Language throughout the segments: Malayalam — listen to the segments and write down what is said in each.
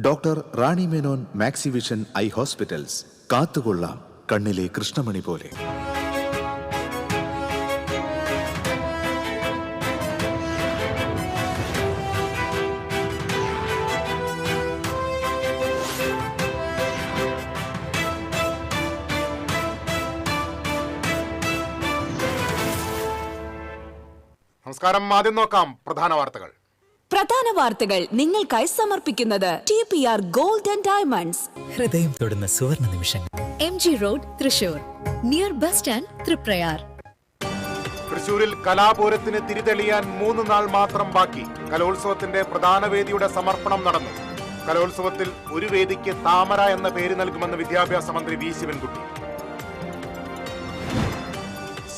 Doctor Rani Menon Maxivision I hospitals. കാത്തുകൊള്ളാം കണ്ണിലെ കൃഷ്ണമണി പോലെ. നമസ്കാരം. ആദ്യം നോക്കാം പ്രധാന വാർത്തകൾ. നിങ്ങൾക്കായി സമർപ്പിക്കുന്നത് TPR ഗോൾഡ് ആൻഡ് ഡയമണ്ട്സ്. ഹൃദയം തൊടുന്ന സുവർണ നിമിഷങ്ങൾ. MG road, Thrissur, near bus stand, Triprayar. തൃശൂരിൽ കലാപൂരത്തിന് തിരിതെളിയാൻ 3 നാൾ മാത്രം ബാക്കി. കലോത്സവത്തിന്റെ പ്രധാന വേദിയുടെ സമർപ്പണം നടന്നു. കലോത്സവത്തിൽ ഒരു വേദിക്ക് താമര എന്ന പേര് നൽകുമെന്ന് വിദ്യാഭ്യാസ മന്ത്രി വി ശിവൻകുട്ടി.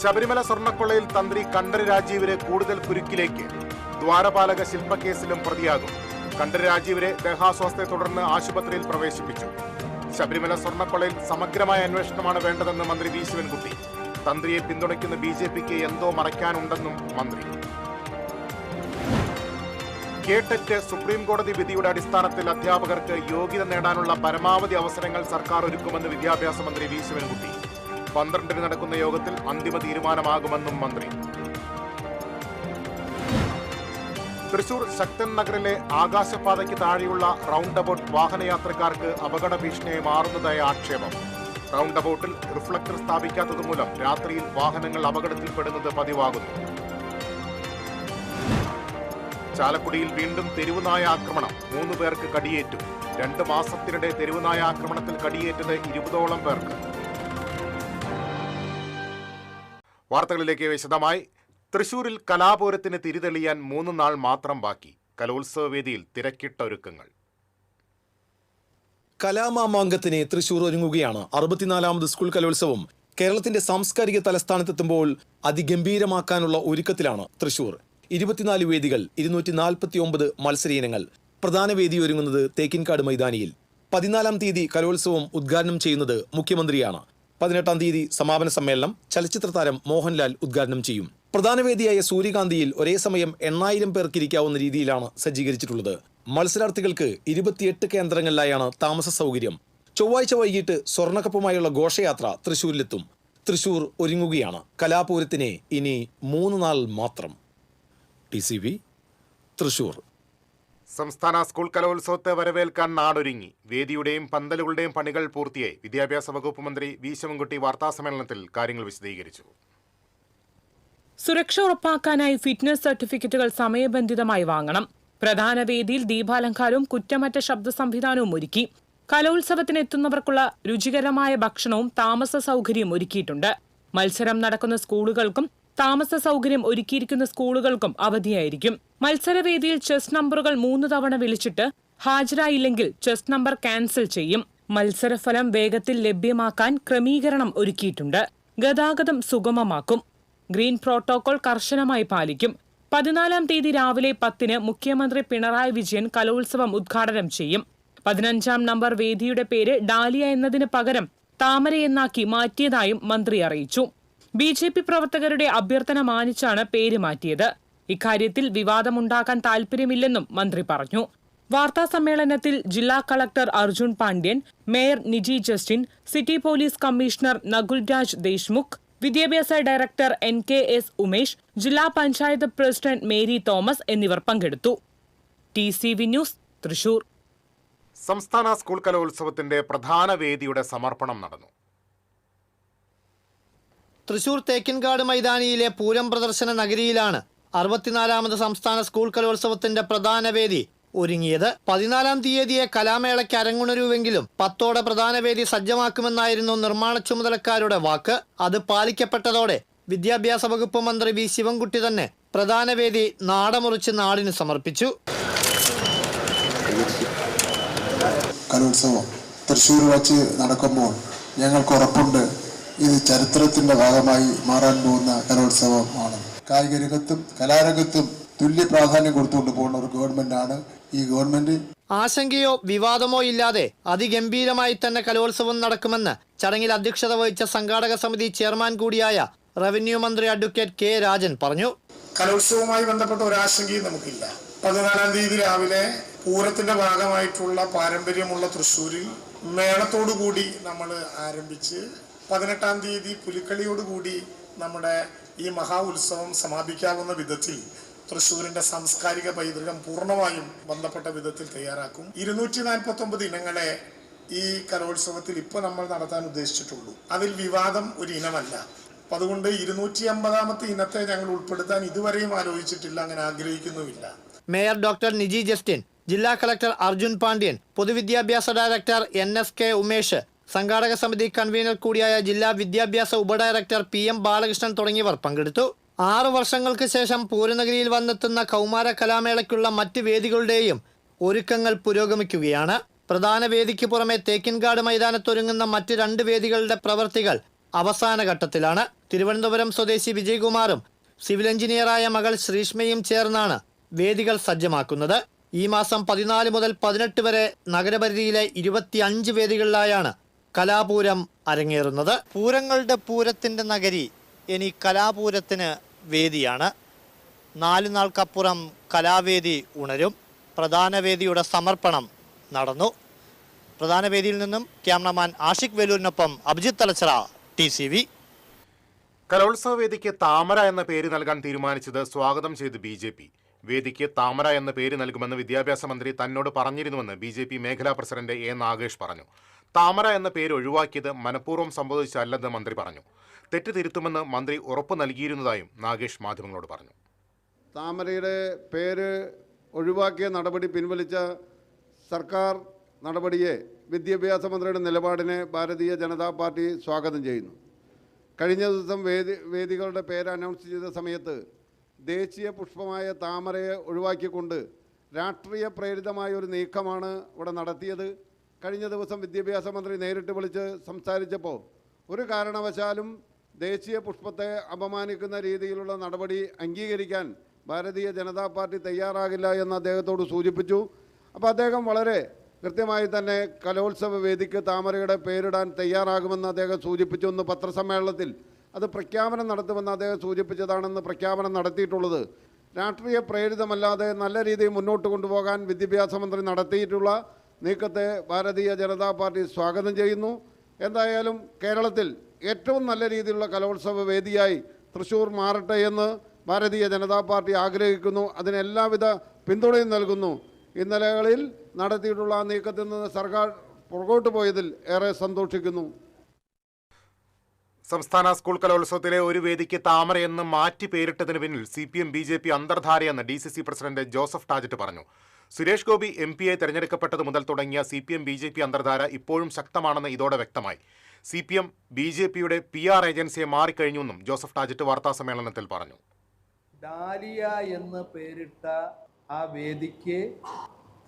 ശബരിമല സ്വർണ്ണക്കൊള്ളയിൽ തന്ത്രി കണ്ഠര് രാജീവരെ കൂടുതൽ കുരുക്കിലേക്ക്. ദ്വാരപാലക ശില്പക്കേസിലും പ്രതിയാകും. കണ്ഠര് രാജീവരെ ദേഹാസ്വാസ്ഥയെ തുടർന്ന് ആശുപത്രിയിൽ പ്രവേശിപ്പിച്ചു. ശബരിമല സ്വർണ്ണക്കൊള്ളയിൽ സമഗ്രമായ അന്വേഷണമാണ് വേണ്ടതെന്ന് മന്ത്രി വി ശിവൻകുട്ടി. തന്ത്രിയെ പിന്തുണയ്ക്കുന്ന BJPക്ക് എന്തോ മറയ്ക്കാനുണ്ടെന്നും മന്ത്രി. കേട്ടറ്റ് സുപ്രീം കോടതി വിധിയുടെ അടിസ്ഥാനത്തിൽ അധ്യാപകർക്ക് യോഗ്യത നേടാനുള്ള പരമാവധി അവസരങ്ങൾ സർക്കാർ ഒരുക്കുമെന്ന് വിദ്യാഭ്യാസ മന്ത്രി വി ശിവൻകുട്ടി. 12-ന് നടക്കുന്ന യോഗത്തിൽ അന്തിമ തീരുമാനമാകുമെന്നും മന്ത്രി. തൃശൂർ ശക്തൻ നഗറിലെ ആകാശപാതയ്ക്ക് താഴെയുള്ള റൗണ്ട് അബൌട്ട് വാഹനയാത്രക്കാർക്ക് അപകട ഭീഷണിയായി മാറുന്നതായ ആക്ഷേപം. റൗണ്ട് അബൌട്ടിൽ റിഫ്ലക്ടർ സ്ഥാപിക്കാത്തതുമൂലം രാത്രിയിൽ വാഹനങ്ങൾ അപകടത്തിൽപ്പെടുന്നത് പതിവാകുന്നു. ചാലക്കുടിയിൽ വീണ്ടും തെരുവുനായ ആക്രമണം. 3 പേർക്ക് കടിയേറ്റു. 2 മാസത്തിനിടെ തെരുവുനായ ആക്രമണത്തിൽ കടിയേറ്റത് 20ഓളം പേർക്ക്. വാർത്തകളിലേക്ക് വിശദമായി. തൃശൂരിൽ കലാപൂരത്തിന് തിരിതെളിയാൻ 3 നാൾ മാത്രം ബാക്കി. കലോത്സവ വേദിയിൽ തിരക്കിട്ട ഒരുക്കങ്ങൾ. കലാമാമാങ്കത്തിന് തൃശൂർ ഒരുങ്ങുകയാണ്. 64ാമത് സ്കൂൾ കലോത്സവം കേരളത്തിന്റെ സാംസ്കാരിക തലസ്ഥാനത്തെത്തുമ്പോൾ അതിഗംഭീരമാക്കാനുള്ള ഒരുക്കത്തിലാണ് തൃശൂർ. 24 വേദികൾ, 249 മത്സര ഇനങ്ങൾ. പ്രധാന വേദി ഒരുങ്ങുന്നത് തേക്കിൻകാട് മൈതാനിയിൽ. 14-ാം തീയതി കലോത്സവം ഉദ്ഘാടനം ചെയ്യുന്നത് മുഖ്യമന്ത്രിയാണ്. 18-ാം തീയതി സമാപന സമ്മേളനം ചലച്ചിത്ര താരം മോഹൻലാൽ ഉദ്ഘാടനം ചെയ്യും. പ്രധാന വേദിയായ സൂര്യകാന്തിയിൽ ഒരേ സമയം 8000 പേർക്ക് ഇരിക്കാവുന്ന രീതിയിലാണ് സജ്ജീകരിച്ചിട്ടുള്ളത്. മത്സരാർത്ഥികൾക്ക് 28 കേന്ദ്രങ്ങളിലായാണ് താമസ സൗകര്യം. ചൊവ്വാഴ്ച വൈകിട്ട് സ്വർണ്ണക്കപ്പുമായുള്ള ഘോഷയാത്ര തൃശൂരിലെത്തും. തൃശൂർ ഒരുങ്ങുകയാണ്. കലാപൂരത്തിന് ഇനി 3 നാൾ മാത്രം. TCV തൃശൂർ. സംസ്ഥാന സ്കൂൾ കലോത്സവത്തെ വരവേൽക്കാൻ നാടൊരുങ്ങി. വേദിയുടെയും പന്തലുകളുടെയും പണികൾ പൂർത്തിയായി. വിദ്യാഭ്യാസ വകുപ്പ് മന്ത്രി വി ശിവൻകുട്ടി വാർത്താസമ്മേളനത്തിൽ കാര്യങ്ങൾ വിശദീകരിച്ചു. സുരക്ഷ ഉറപ്പാക്കാനായി ഫിറ്റ്നസ് സർട്ടിഫിക്കറ്റുകൾ സമയബന്ധിതമായി വാങ്ങണം. പ്രധാന വേദിയിൽ ദീപാലങ്കാരവും കുറ്റമറ്റ ശബ്ദ സംവിധാനവും ഒരുക്കി. കലോത്സവത്തിന് എത്തുന്നവർക്കുള്ള രുചികരമായ ഭക്ഷണവും താമസ സൗകര്യവും ഒരുക്കിയിട്ടുണ്ട്. മത്സരം നടക്കുന്ന സ്കൂളുകൾക്കും താമസ സൗകര്യം ഒരുക്കിയിരിക്കുന്ന സ്കൂളുകൾക്കും അവധിയായിരിക്കും. മത്സരവേദിയിൽ ചെസ് നമ്പറുകൾ 3 തവണ വിളിച്ചിട്ട് ഹാജരായില്ലെങ്കിൽ ചെസ് നമ്പർ ക്യാൻസൽ ചെയ്യും. മത്സരഫലം വേഗത്തിൽ ലഭ്യമാക്കാൻ ക്രമീകരണം ഒരുക്കിയിട്ടുണ്ട്. ഗതാഗതം സുഗമമാക്കും. ഗ്രീൻ പ്രോട്ടോകോൾ കർശനമായി പാലിക്കും. 14-ാം തീയതി രാവിലെ 10-ന് മുഖ്യമന്ത്രി പിണറായി വിജയൻ കലോത്സവം ഉദ്ഘാടനം ചെയ്യും. 15-ാം നമ്പർ വേദിയുടെ പേര് ഡാലിയ എന്നതിന് പകരം താമരയെന്നാക്കി മാറ്റിയതായും മന്ത്രി അറിയിച്ചു. BJP പ്രവർത്തകരുടെ അഭ്യർത്ഥന മാനിച്ചാണ് പേര് മാറ്റിയത്. ഇക്കാര്യത്തിൽ വിവാദമുണ്ടാക്കാൻ താൽപര്യമില്ലെന്നും മന്ത്രി പറഞ്ഞു. വാർത്താസമ്മേളനത്തിൽ ജില്ലാ collector Arjun Pandian, mayor Niji Justin, city police commissioner Nakulraj Deshmukh, വിദ്യാഭ്യാസ ഡയറക്ടർ NKS ഉമേഷ്, ജില്ലാ പഞ്ചായത്ത് പ്രസിഡന്റ് മേരി തോമസ് എന്നിവർ പങ്കെടുത്തു. TCV news, Thrissur. സംസ്ഥാന സ്കൂൾ കലോത്സവത്തിന്റെ പ്രധാന വേദിയുടെ സമർപ്പണം നടന്നു. തൃശൂർ തേക്കിൻകാട് മൈതാനിയിലെ പൂരം പ്രദർശന നഗരിയിലാണ് 64ാമത് സംസ്ഥാന സ്കൂൾ കലോത്സവത്തിന്റെ പ്രധാന വേദി ഒരുങ്ങിയത്. 14-ാം തീയതിയെ കലാമേളയ്ക്ക് അരങ്ങുണരുവെങ്കിലും 10ഓടെ പ്രധാന വേദി സജ്ജമാക്കുമെന്നായിരുന്നു നിർമ്മാണ ചുമതലക്കാരുടെ വാക്ക്. അത് പാലിക്കപ്പെട്ടതോടെ വിദ്യാഭ്യാസ വകുപ്പ് മന്ത്രി വി ശിവൻകുട്ടി തന്നെ പ്രധാന വേദി നാടമുറിച്ച് നാടിന് സമർപ്പിച്ചു. കലോത്സവം തൃശ്ശൂർ വച്ച് നടക്കുമ്പോൾ ഞങ്ങൾക്ക് ഉറപ്പുണ്ട് ഇത് ചരിത്രത്തിന്റെ ഭാഗമായി മാറാൻ പോകുന്ന കലോത്സവമാണ്. കായിക രംഗത്തും കലാരംഗത്തും തുല്യ പ്രാധാന്യം കൊടുത്തുകൊണ്ട് പോകുന്ന ഒരു ഗവൺമെന്റാണ് ഈ ഗവൺമെന്റ്. ആശങ്കയോ വിവാദമോ ഇല്ലാതെ അതിഗംഭീരമായി തന്നെ കലോത്സവം നടക്കുമെന്ന് ചടങ്ങിൽ അധ്യക്ഷത വഹിച്ച സംഘാടക സമിതി ചെയർമാൻ കൂടിയായ റവന്യൂ മന്ത്രി അഡ്വക്കേറ്റ് K. രാജൻ പറഞ്ഞു. കലോത്സവവുമായി ബന്ധപ്പെട്ട ഒരാശങ്കയും നമുക്കില്ല. 14-ാം തീയതി രാവിലെ പൂരത്തിന്റെ ഭാഗമായിട്ടുള്ള പാരമ്പര്യമുള്ള തൃശ്ശൂരിൽ മേളത്തോടുകൂടി നമ്മൾ ആരംഭിച്ച് 18-ാം തീയതി പുലിക്കളിയോടുകൂടി നമ്മുടെ ഈ മഹാ ഉത്സവം സമാപിക്കാവുന്ന വിധത്തിൽ തൃശ്ശൂരിന്റെ സാംസ്കാരിക പൈതൃകം പൂർണ്ണമായും ബന്ധപ്പെട്ട വിധത്തിൽ തയ്യാറാക്കും. 249 ഇനങ്ങളെ ഈ കലോത്സവത്തിൽ ഇപ്പോൾ നമ്മൾ നടത്താൻ ഉദ്ദേശിച്ചിട്ടുള്ളൂ. അതിൽ വിവാദം ഒരു ഇനമല്ല. അപ്പം അതുകൊണ്ട് 250-ാമത്തെ ഇനത്തെ ഞങ്ങൾ ഉൾപ്പെടുത്താൻ ഇതുവരെയും ആലോചിച്ചിട്ടില്ല, അങ്ങനെ ആഗ്രഹിക്കുന്നുമില്ല. മേയർ ഡോക്ടർ നിജി ജസ്റ്റിൻ, ജില്ലാ കളക്ടർ അർജുൻ പാണ്ഡ്യൻ, പൊതുവിദ്യാഭ്യാസ ഡയറക്ടർ NSK ഉമേഷ്, സംഘാടക സമിതി കൺവീനർ കൂടിയായ ജില്ലാ വിദ്യാഭ്യാസ ഉപഡയറക്ടർ PM ബാലകൃഷ്ണൻ തുടങ്ങിയവർ പങ്കെടുത്തു. 6 വർഷങ്ങൾക്ക് ശേഷം പൂരനഗരിയിൽ വന്നെത്തുന്ന കൗമാര കലാമേളയ്ക്കുള്ള മറ്റ് വേദികളുടെയും ഒരുക്കങ്ങൾ പുരോഗമിക്കുകയാണ്. പ്രധാന വേദിക്ക് പുറമെ തേക്കിൻകാട് മൈതാനത്തൊരുങ്ങുന്ന മറ്റ് 2 വേദികളുടെ പ്രവൃത്തികൾ അവസാന ഘട്ടത്തിലാണ്. തിരുവനന്തപുരം സ്വദേശി വിജയകുമാറും സിവിൽ എഞ്ചിനീയറായ മകൾ ശ്രീഷ്മയും ചേർന്നാണ് വേദികൾ സജ്ജമാക്കുന്നത്. ഈ മാസം 14 മുതൽ 18 വരെ നഗരപരിധിയിലെ 25 വേദികളിലായാണ് കലാപൂരം അരങ്ങേറുന്നത്. പൂരങ്ങളുടെ പൂരത്തിന്റെ നഗരി ഇനി കലാപൂരത്തിന് വേദിയാണ്. 4 നാൾക്കപ്പുറം കലാവേദി ഉണരും. പ്രധാന വേദിയുടെ സമർപ്പണം നടന്നു. പ്രധാന വേദിയിൽ നിന്നും ക്യാമറമാൻ ആഷിഖ് വേലൂരിനൊപ്പം അഭിജിത്ത് തലച്ചറ, TCV. കലോത്സവ വേദിക്ക് താമര എന്ന പേര് നൽകാൻ തീരുമാനിച്ചത് സ്വാഗതം ചെയ്ത് BJP. വേദിക്ക് താമര എന്ന പേര് നൽകുമെന്ന് വിദ്യാഭ്യാസ മന്ത്രി തന്നോട് പറഞ്ഞിരുന്നുവെന്ന് BJP മേഖലാ പ്രസിഡന്റ് A. നാഗേഷ് പറഞ്ഞു. താമര എന്ന പേര് ഒഴിവാക്കിയത് മനഃപൂർവ്വം സംഭവിച്ചല്ലെന്ന് മന്ത്രി പറഞ്ഞു. തെറ്റ് തിരുത്തുമെന്ന് മന്ത്രി ഉറപ്പ് നൽകിയിരുന്നതായും നാഗേഷ് മാധ്യമങ്ങളോട് പറഞ്ഞു. താമരയുടെ പേര് ഒഴിവാക്കിയ നടപടി പിൻവലിച്ച സർക്കാർ നടപടിയെ, വിദ്യാഭ്യാസ മന്ത്രിയുടെ നിലപാടിനെ ഭാരതീയ ജനതാ പാർട്ടി സ്വാഗതം ചെയ്യുന്നു. കഴിഞ്ഞ ദിവസം വേദികളുടെ പേര് അനൗൺസ് ചെയ്ത സമയത്ത് ദേശീയ പുഷ്പമായ താമരയെ ഒഴിവാക്കിക്കൊണ്ട് രാഷ്ട്രീയ പ്രേരിതമായ ഒരു നീക്കമാണ് ഇവിടെ നടത്തിയത്. കഴിഞ്ഞ ദിവസം വിദ്യാഭ്യാസ മന്ത്രി നേരിട്ട് വിളിച്ച് സംസാരിച്ചപ്പോൾ ഒരു കാരണവശാലും ദേശീയ പുഷ്പത്തെ അപമാനിക്കുന്ന രീതിയിലുള്ള നടപടി അംഗീകരിക്കാൻ ഭാരതീയ ജനതാ പാർട്ടി തയ്യാറാകില്ല എന്ന് അദ്ദേഹത്തോട് സൂചിപ്പിച്ചു. അപ്പോൾ അദ്ദേഹം വളരെ കൃത്യമായി തന്നെ കലോത്സവ വേദിക്ക് താമരയുടെ പേരിടാൻ തയ്യാറാകുമെന്ന് അദ്ദേഹം സൂചിപ്പിച്ചു. ഒന്ന് പത്രസമ്മേളനത്തിൽ അത് പ്രഖ്യാപനം നടത്തുമെന്ന് അദ്ദേഹം സൂചിപ്പിച്ചതാണെന്ന് പ്രഖ്യാപനം നടത്തിയിട്ടുള്ളത്. രാഷ്ട്രീയ പ്രേരിതമല്ലാതെ നല്ല രീതിയിൽ മുന്നോട്ട് കൊണ്ടുപോകാൻ വിദ്യാഭ്യാസ മന്ത്രി നടത്തിയിട്ടുള്ള നീക്കത്തെ ഭാരതീയ ജനതാ പാർട്ടി സ്വാഗതം ചെയ്യുന്നു. എന്തായാലും കേരളത്തിൽ ഏറ്റവും നല്ല രീതിയിലുള്ള കലോത്സവ വേദിയായി തൃശ്ശൂർ മാറട്ടെ എന്ന് ഭാരതീയ ജനതാ പാർട്ടി ആഗ്രഹിക്കുന്നു. അതിന് എല്ലാവിധ പിന്തുണയും നൽകുന്നു. ഇന്നലകളിൽ നടത്തിയിട്ടുള്ള നീക്കത്തിൽ നിന്ന് സർക്കാർ പുറകോട്ട് പോയതിൽ ഏറെ സന്തോഷിക്കുന്നു. സംസ്ഥാന സ്കൂൾ കലോത്സവത്തിലെ ഒരു വേദിക്ക് താമരയെന്ന് മാറ്റി പേരിട്ടതിന് പിന്നിൽ CPM BJP അന്തർധാരയെന്ന് DCC പ്രസിഡന്റ് ജോസഫ് ടാജറ്റ് പറഞ്ഞു. സുരേഷ് ഗോപി MP തെരഞ്ഞെടുക്കപ്പെട്ടത് മുതൽ തുടങ്ങിയ CPM BJP അന്തർധാര ഇപ്പോഴും ശക്തമാണെന്ന് ഇതോടെ വ്യക്തമായി. CPM BJPയുടെ PR ഏജൻസിയെ മാറിക്കഴിഞ്ഞുവെന്നും ജോസഫ് ടാജറ്റ് വാർത്താസമ്മേളനത്തിൽ പറഞ്ഞു. ഡാലിയ എന്ന് പേരിട്ട ആ വേദിക്ക്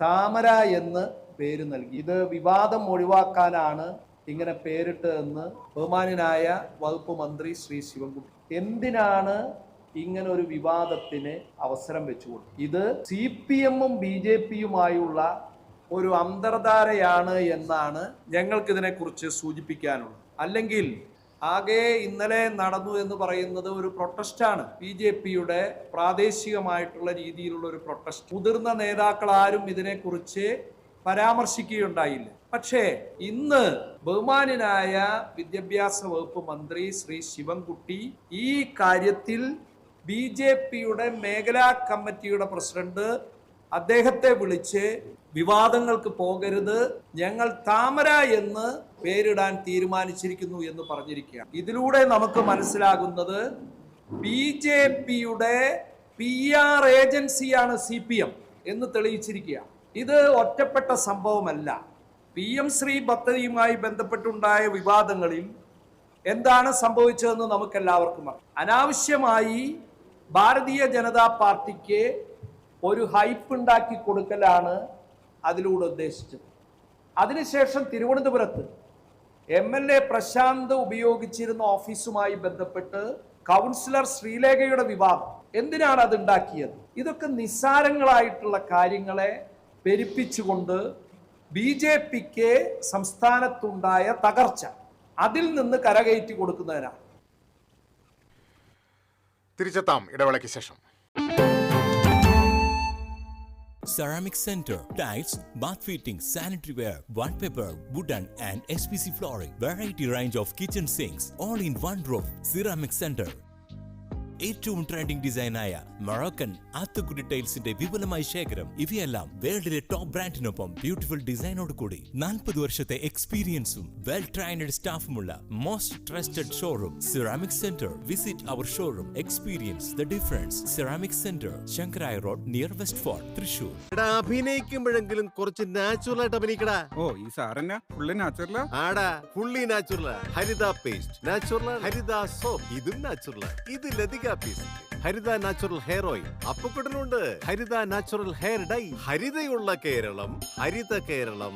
താമര എന്ന് പേര് നൽകി. ഇത് വിവാദം ഒഴിവാക്കാനാണ് ഇങ്ങനെ പേരിട്ടതെന്ന് ബഹുമാന്യനായ വകുപ്പ് മന്ത്രി ശ്രീ ശിവൻകുട്ടി എന്തിനാണ് ഇങ്ങനെ ഒരു വിവാദത്തിന് അവസരം വെച്ചുകൊടുത്തു? ഇത് CPM-ഉം BJP-യുമായുള്ള ഒരു അന്തർധാരയാണ് എന്നാണ് ഞങ്ങൾക്കിതിനെക്കുറിച്ച് സൂചിപ്പിക്കാനുള്ളത്. അല്ലെങ്കിൽ ആകെ ഇന്നലെ നടന്നു എന്ന് പറയുന്നത് ഒരു പ്രൊട്ടസ്റ്റാണ്, BJP-യുടെ പ്രാദേശികമായിട്ടുള്ള രീതിയിലുള്ള ഒരു പ്രൊട്ടസ്റ്റ്. മുതിർന്ന നേതാക്കൾ ആരും ഇതിനെക്കുറിച്ച് പരാമർശിക്കുകയുണ്ടായില്ല. പക്ഷേ ഇന്ന് ബഹുമാന്യനായ വിദ്യാഭ്യാസ വകുപ്പ് മന്ത്രി ശ്രീ ശിവൻകുട്ടി ഈ കാര്യത്തിൽ BJP-യുടെ മേഖലാ കമ്മിറ്റിയുടെ പ്രസിഡന്റ് അദ്ദേഹത്തെ വിളിച്ച് വിവാദങ്ങൾക്ക് പോകരുത്, ഞങ്ങൾ താമര എന്ന് പേരിടാൻ തീരുമാനിച്ചിരിക്കുന്നു എന്ന് പറഞ്ഞിരിക്കുകയാണ്. ഇതിലൂടെ നമുക്ക് മനസ്സിലാകുന്നത് BJP-യുടെ PR ഏജൻസിയാണ് CPM എന്ന് തെളിയിച്ചിരിക്കുക. ഇത് ഒറ്റപ്പെട്ട സംഭവമല്ല. PM ശ്രീ പദ്ധതിയുമായി ബന്ധപ്പെട്ടുണ്ടായ വിവാദങ്ങളിൽ എന്താണ് സംഭവിച്ചതെന്ന് നമുക്കെല്ലാവർക്കും അറിയാം. അനാവശ്യമായി ഭാരതീയ ജനതാ പാർട്ടിക്ക് ഒരു ഹൈപ്പ് ഉണ്ടാക്കി കൊടുക്കലാണ് അതിലൂടെ ഉദ്ദേശിച്ചത്. അതിനുശേഷം തിരുവനന്തപുരത്ത് MLA പ്രശാന്ത് ഉപയോഗിച്ചിരുന്ന ഓഫീസുമായി ബന്ധപ്പെട്ട് കൗൺസിലർ ശ്രീലേഖയുടെ വിവാദം. എന്തിനാണ് അത് ഉണ്ടാക്കിയത്? ഇതൊക്കെ നിസ്സാരങ്ങളായിട്ടുള്ള കാര്യങ്ങളെ പെരുപ്പിച്ചുകൊണ്ട് BJP-ക്ക് സംസ്ഥാനത്തുണ്ടായ തകർച്ച അതിൽ നിന്ന് കരകയറ്റി കൊടുക്കുന്നതിനാണ്. തിരിച്ചെത്താം ഇടവേളയ്ക്ക് ശേഷം. Ceramic Center, tiles, bath fittings, sanitary ware, wallpaper, wooden and SPC flooring, variety range of kitchen sinks, all in one roof. Ceramic Center. ഏറ്റവും ട്രെൻഡിംഗ് ഡിസൈനായ മൊറോക്കൻ ആത്തുകുടി ടൈൽസിന്റെ വിപുലമായ ശേഖരം. ഇവയെല്ലാം വേൾഡിലെ ടോപ്പ് ബ്രാൻഡിനൊപ്പം ബ്യൂട്ടിഫുൾ ഡിസൈനോട് കൂടി 40 വർഷത്തെ എക്സ്പീരിയൻസും വെൽ ട്രെയിനഡ് സ്റ്റാഫുമുള്ള most trusted showroom ceramic centre. Visit our showroom, experience the difference. Ceramic centre, Shankaraya road, near west fort, Thrissur. അഭിനയിക്കുമ്പോഴെങ്കിലും കുറച്ച് നാച്ചുറൽ ആയിട്ട് അഭിനയിക്കടാ. ഓ, ഈ സാറന്നെ ഫുള്ള് നാച്ചുറലാ? ആടാ, ഫുള്ളി നാച്ചുറലാ. ഹരിത പേസ്റ്റ് നാച്ചുറൽ, ഹരിത സോപ്പ് ഇതും നാച്ചുറൽ. ഇത് ലതിക പേസ്റ്റ്, ഹരിത നാച്ചുറൽ ഹെയർ ഓയിൽ, അപ്പക്കുട്ടനുണ്ട് ഹരിത natural hair dye. ഹരിതയുള്ള Keralam, Haritha Keralam,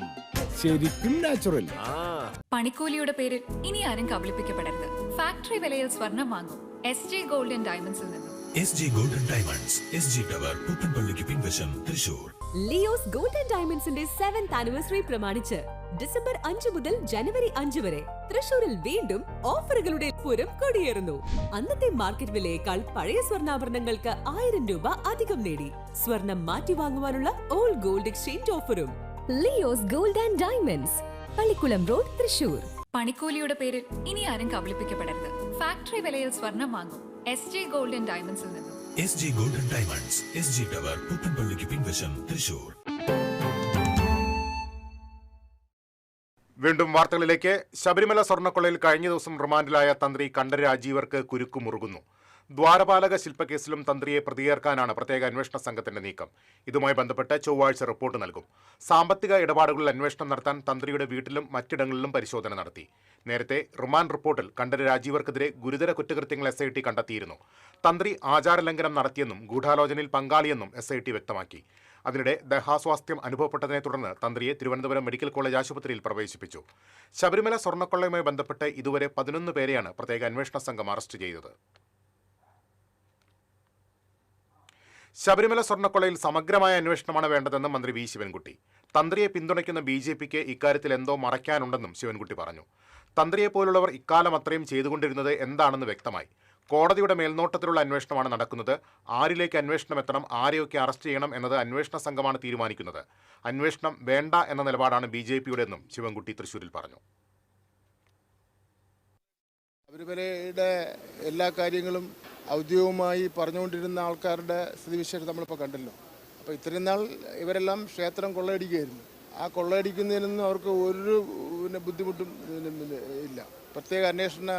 ശരിക്കും നാച്ചുറൽ. പണിക്കൂലിയുടെ പേരിൽ ഇനി ആരും കബളിപ്പിക്കപ്പെടരുത്. ഫാക്ടറി വിലയിൽ സ്വർണം വാങ്ങും SG ഗോൾഡ് ആൻഡ് ഡയമണ്ട്സിൽ നിന്നും. SG gold and diamonds, SG tower, പുത്തൻപള്ളിക്ക് പിൻവശം, തൃശൂർ. ലിയോസ് ഗോൾഡ് ആൻഡ് ഡയമണ്ട്സിന്റെ 7th ആനിവേഴ്സറി പ്രമാണിച്ച് ഡിസംബർ 5 മുതൽ ജനുവരി 5 വരെ തൃശൂരിൽ വീണ്ടും ഓഫറുകളുടെ പൂരം കൊടിയേറുന്നു. അന്നത്തെ മാർക്കറ്റ് വിലയേക്കാൾ പഴയ സ്വർണ്ണാഭരണങ്ങൾക്ക് 1000 രൂപ അധികം നേടി സ്വർണം മാറ്റി വാങ്ങുവാനുള്ള ഓൾ ഗോൾഡ് എക്സ്ചേഞ്ച് ഓഫറും. Leo's gold and diamonds, Pallikulam road, Thrissur. പണിക്കൂലിയുടെ പേരിൽ ഇനി ആരും കബളിപ്പിക്കപ്പെടരുത്. ഫാക്ടറി വിലയിൽ സ്വർണം വാങ്ങും SG ഗോൾഡ് ആൻഡ് ഡയമണ്ട്സിൽ നിന്നും. SG gold and diamonds, SG tower, പുത്തൻപള്ളിക്ക് പിൻവശം, തൃശൂർ. വീണ്ടും വാർത്തകളിലേക്ക്. ശബരിമല സ്വർണ്ണക്കൊള്ളയിൽ കഴിഞ്ഞ ദിവസം റിമാൻഡിലായ തന്ത്രി കണ്ഠര് രാജീവർക്ക് കുരുക്കുമുറുകുന്നു. ദ്വാരപാലക ശില്പക്കേസിലും തന്ത്രിയെ പ്രതിയേർക്കാനാണ് പ്രത്യേക അന്വേഷണ സംഘത്തിന്റെ നീക്കം. ഇതുമായി ബന്ധപ്പെട്ട് ചൊവ്വാഴ്ച റിപ്പോർട്ട് നൽകും. സാമ്പത്തിക ഇടപാടുകളിൽ അന്വേഷണം നടത്താൻ തന്ത്രിയുടെ വീട്ടിലും മറ്റിടങ്ങളിലും പരിശോധന നടത്തി. നേരത്തെ റിമാൻഡ് റിപ്പോർട്ടിൽ കണ്ഠര് രാജീവർക്കെതിരെ ഗുരുതര കുറ്റകൃത്യങ്ങൾ SIT കണ്ടെത്തിയിരുന്നു. തന്ത്രി ആചാരലംഘനം നടത്തിയെന്നും ഗൂഢാലോചനയിൽ പങ്കാളിയെന്നും SIT വ്യക്തമാക്കി. അതിനിടെ ദേഹാസ്വാസ്ഥ്യം അനുഭവപ്പെട്ടതിനെ തുടർന്ന് തന്ത്രിയെ തിരുവനന്തപുരം മെഡിക്കൽ കോളേജ് ആശുപത്രിയിൽ പ്രവേശിപ്പിച്ചു. ശബരിമല സ്വർണ്ണക്കൊള്ളയുമായി ബന്ധപ്പെട്ട് ഇതുവരെ 11 പേരെയാണ് പ്രത്യേക അന്വേഷണ സംഘം അറസ്റ്റ് ചെയ്തത്. ശബരിമല സ്വർണ്ണക്കൊള്ളയിൽ സമഗ്രമായ അന്വേഷണമാണ് വേണ്ടതെന്നും മന്ത്രി വി ശിവൻകുട്ടി. തന്ത്രിയെ പിന്തുണയ്ക്കുന്ന BJPക്ക് ഇക്കാര്യത്തിൽ എന്തോ മറയ്ക്കാനുണ്ടെന്നും ശിവൻകുട്ടി പറഞ്ഞു. തന്ത്രിയെപ്പോലുള്ളവർ ഇക്കാലം അത്രയും ചെയ്തുകൊണ്ടിരുന്നത് എന്താണെന്ന് വ്യക്തമായി. കോടതിയുടെ മേൽനോട്ടത്തിലുള്ള അന്വേഷണമാണ് നടക്കുന്നത്. ആരിലേക്ക് അന്വേഷണം എത്തണം, ആരെയൊക്കെ അറസ്റ്റ് ചെയ്യണം എന്നത് അന്വേഷണ സംഘമാണ് തീരുമാനിക്കുന്നത്. അന്വേഷണം വേണ്ട എന്ന നിലപാടാണ് BJPയുടെയെന്നും ശിവൻകുട്ടി തൃശ്ശൂരിൽ പറഞ്ഞു. ശബരിമലയുടെ എല്ലാ കാര്യങ്ങളും ഔദ്യോഗികമായി പറഞ്ഞുകൊണ്ടിരുന്ന ആൾക്കാരുടെ സ്ഥിതിവിശേഷം നമ്മളിപ്പോൾ കണ്ടല്ലോ. അപ്പോൾ ഇത്രയും നാൾ ഇവരെല്ലാം ക്ഷേത്രം കൊള്ളയടിക്കുകയായിരുന്നു. ആ കൊള്ളയടിക്കുന്നതിനൊന്നും അവർക്ക് ഒരു ബുദ്ധിമുട്ടും ഇല്ല. പ്രത്യേക അന്വേഷണ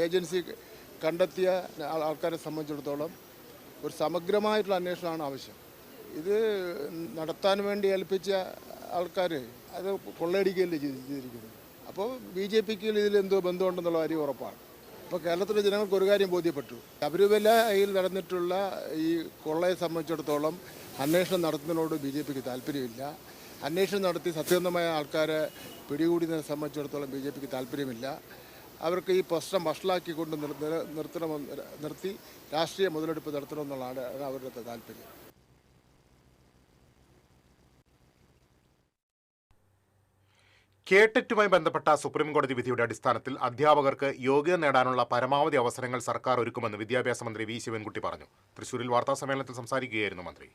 ഏജൻസി കണ്ടെത്തിയ ആൾക്കാരെ സംബന്ധിച്ചിടത്തോളം ഒരു സമഗ്രമായിട്ടുള്ള അന്വേഷണമാണ് ആവശ്യം. ഇത് നടത്താൻ വേണ്ടി ഏൽപ്പിച്ച ആൾക്കാർ അത് കൊള്ളയടിക്കുകയല്ലേ ചെയ്തിരിക്കുന്നത്. അപ്പോൾ BJPക്ക് ഇതിലെന്തോ ബന്ധമുണ്ടെന്നുള്ള കാര്യം ഉറപ്പാണ്. അപ്പോൾ കേരളത്തിലെ ജനങ്ങൾക്ക് ഒരു കാര്യം ബോധ്യപ്പെട്ടു. ശബരിമലയിൽ നടന്നിട്ടുള്ള ഈ കൊള്ളയെ സംബന്ധിച്ചിടത്തോളം അന്വേഷണം നടത്തുന്നതിനോട് BJPക്ക് താല്പര്യമില്ല. അന്വേഷണം നടത്തി സത്യസന്ധമായ ആൾക്കാരെ പിടികൂടിയതിനെ സംബന്ധിച്ചിടത്തോളം BJPക്ക് താല്പര്യമില്ല. അവർക്ക് ഈ പ്രശ്നം വഷളാക്കിക്കൊണ്ട് നിർത്തി രാഷ്ട്രീയ മുതലെടുപ്പ് നടത്തണമെന്നുള്ളതാണ് അവരുടെ താല്പര്യം. കേട്ടറ്റുമായി ബന്ധപ്പെട്ട സുപ്രീം കോടതി വിധിയുടെ അടിസ്ഥാനത്തിൽ അധ്യാപകർക്ക് യോഗ്യത നേടാനുള്ള പരമാവധി അവസരങ്ങൾ സർക്കാർ ഒരുക്കുമെന്ന് വിദ്യാഭ്യാസ മന്ത്രി വി ശിവൻകുട്ടി പറഞ്ഞു. തൃശൂരിൽ വാർത്താസമ്മേളനത്തിൽ സംസാരിക്കുകയായിരുന്നു മന്ത്രി.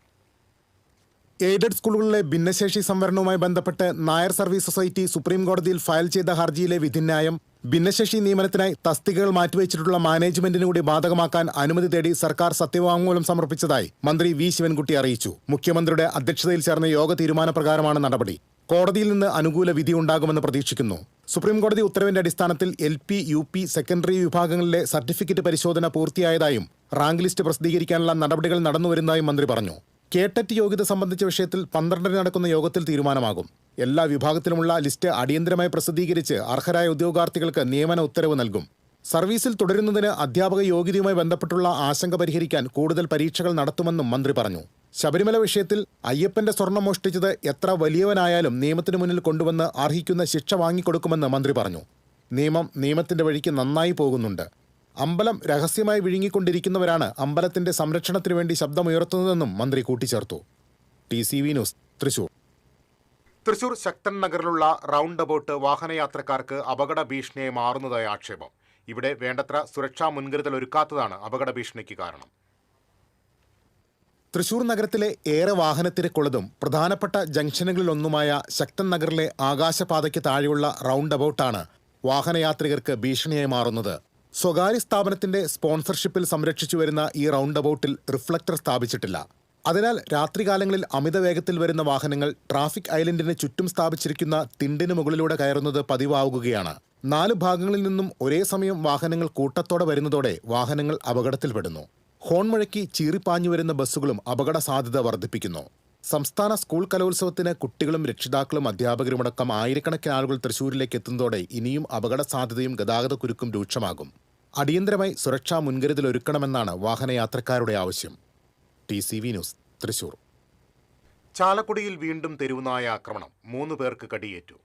എയ്ഡഡ് സ്കൂളുകളിലെ ഭിന്നശേഷി സംവരണവുമായി ബന്ധപ്പെട്ട് നായർ സർവീസ് സൊസൈറ്റി സുപ്രീം കോടതിയിൽ ഫയൽ ചെയ്ത ഹർജിയിലെ വിധിന്യായം ഭിന്നശേഷി നിയമനത്തിനായി തസ്തികകൾ മാറ്റിവെച്ചിട്ടുള്ള മാനേജ്മെന്റിന് കൂടി ബാധകമാക്കാൻ അനുമതി തേടി സർക്കാർ സത്യവാങ്മൂലം സമർപ്പിച്ചതായി മന്ത്രി വി ശിവൻകുട്ടി അറിയിച്ചു. മുഖ്യമന്ത്രിയുടെ അധ്യക്ഷതയിൽ ചേർന്ന യോഗ തീരുമാനപ്രകാരമാണ് നടപടി. കോടതിയിൽ നിന്ന് അനുകൂല വിധി ഉണ്ടാകുമെന്ന് പ്രതീക്ഷിക്കുന്നു. സുപ്രീം കോടതി ഉത്തരവിന്റെ അടിസ്ഥാനത്തിൽ LP, UP, സെക്കൻഡറി വിഭാഗങ്ങളിലെ സർട്ടിഫിക്കറ്റ് പരിശോധന പൂർത്തിയായതായും റാങ്ക് ലിസ്റ്റ് പ്രസിദ്ധീകരിക്കാനുള്ള നടപടികൾ നടന്നുവരുന്നതായും മന്ത്രി പറഞ്ഞു. കേട്ടറ്റ് യോഗ്യത സംബന്ധിച്ച വിഷയത്തിൽ 12-ന് നടക്കുന്ന യോഗത്തിൽ തീരുമാനമാകും. എല്ലാ വിഭാഗത്തിലുമുള്ള ലിസ്റ്റ് അടിയന്തരമായി പ്രസിദ്ധീകരിച്ച് അർഹരായ ഉദ്യോഗാർത്ഥികൾക്ക് നിയമന ഉത്തരവ് നൽകും. സർവീസിൽ തുടരുന്നതിന് അധ്യാപക യോഗ്യതയുമായി ബന്ധപ്പെട്ടുള്ള ആശങ്ക പരിഹരിക്കാൻ കൂടുതൽ പരീക്ഷകൾ നടത്തുമെന്നും മന്ത്രി പറഞ്ഞു. ശബരിമല വിഷയത്തിൽ അയ്യപ്പന്റെ സ്വർണം മോഷ്ടിച്ചത് എത്ര വലിയവനായാലും നിയമത്തിന് മുന്നിൽ കൊണ്ടുവന്ന് അർഹിക്കുന്ന ശിക്ഷ വാങ്ങിക്കൊടുക്കുമെന്ന് മന്ത്രി പറഞ്ഞു. നിയമത്തിന്റെ വഴിക്ക് നന്നായി പോകുന്നുണ്ട്. അമ്പലം രഹസ്യമായി വിഴുങ്ങിക്കൊണ്ടിരിക്കുന്നവരാണ് അമ്പലത്തിന്റെ സംരക്ഷണത്തിനു വേണ്ടി ശബ്ദമുയർത്തുന്നതെന്നും മന്ത്രി കൂട്ടിച്ചേർത്തു. TCV news, Thrissur. തൃശൂർ ശക്തൻ നഗറിലുള്ള റൗണ്ട് അബൌട്ട് വാഹനയാത്രക്കാർക്ക് അപകട ഭീഷണിയായി മാറുന്നതായി ആക്ഷേപം. ഇവിടെ വേണ്ടത്ര സുരക്ഷാ മുൻകരുതൽ ഒരുക്കാത്തതാണ് അപകട ഭീഷണിക്ക് കാരണം. തൃശൂർ നഗരത്തിലെ ഏറെ വാഹനത്തിരക്കുള്ളതും പ്രധാനപ്പെട്ട ജംഗ്ഷനുകളിലൊന്നുമായ ശക്തൻ നഗറിലെ ആകാശപാതയ്ക്ക് താഴെയുള്ള റൗണ്ട് അബൌട്ടാണ് വാഹനയാത്രികർക്ക് ഭീഷണിയായി മാറുന്നത്. സ്വകാര്യ സ്ഥാപനത്തിന്റെ സ്പോൺസർഷിപ്പിൽ സംരക്ഷിച്ചു വരുന്ന ഈ റൗണ്ട് അബൌട്ടിൽ റിഫ്ലക്ടർ സ്ഥാപിച്ചിട്ടില്ല. അതിനാൽ രാത്രികാലങ്ങളിൽ അമിത വേഗത്തിൽ വരുന്ന വാഹനങ്ങൾ ട്രാഫിക് ഐലൻഡിന് ചുറ്റും സ്ഥാപിച്ചിരിക്കുന്ന തിണ്ടിന് മുകളിലൂടെ കയറുന്നത് പതിവാകുകയാണ്. 4 ഭാഗങ്ങളിൽ നിന്നും ഒരേ സമയം വാഹനങ്ങൾ കൂട്ടത്തോടെ വരുന്നതോടെ വാഹനങ്ങൾ അപകടത്തിൽപ്പെടുന്നു. ഹോൺ മുഴക്കി ചീറിപ്പാഞ്ഞു വരുന്ന ബസ്സുകളും അപകട സാധ്യത വർദ്ധിപ്പിക്കുന്നു. സംസ്ഥാന സ്കൂൾ കലോത്സവത്തിന് കുട്ടികളും രക്ഷിതാക്കളും അധ്യാപകരുമടക്കം ആയിരക്കണക്കിന് ആളുകൾ തൃശൂരിലേക്ക് എത്തുന്നതോടെ ഇനിയും അപകട സാധ്യതയും ഗതാഗതക്കുരുക്കും രൂക്ഷമാകും. അടിയന്തരമായി സുരക്ഷാ മുൻകരുതൽ ഒരുക്കണമെന്നാണ് വാഹനയാത്രക്കാരുടെ ആവശ്യം. TCV news, Thrissur. ചാലക്കുടിയിൽ വീണ്ടും തെരുവുനായ ആക്രമണം, 3 പേർക്ക് കടിയേറ്റു.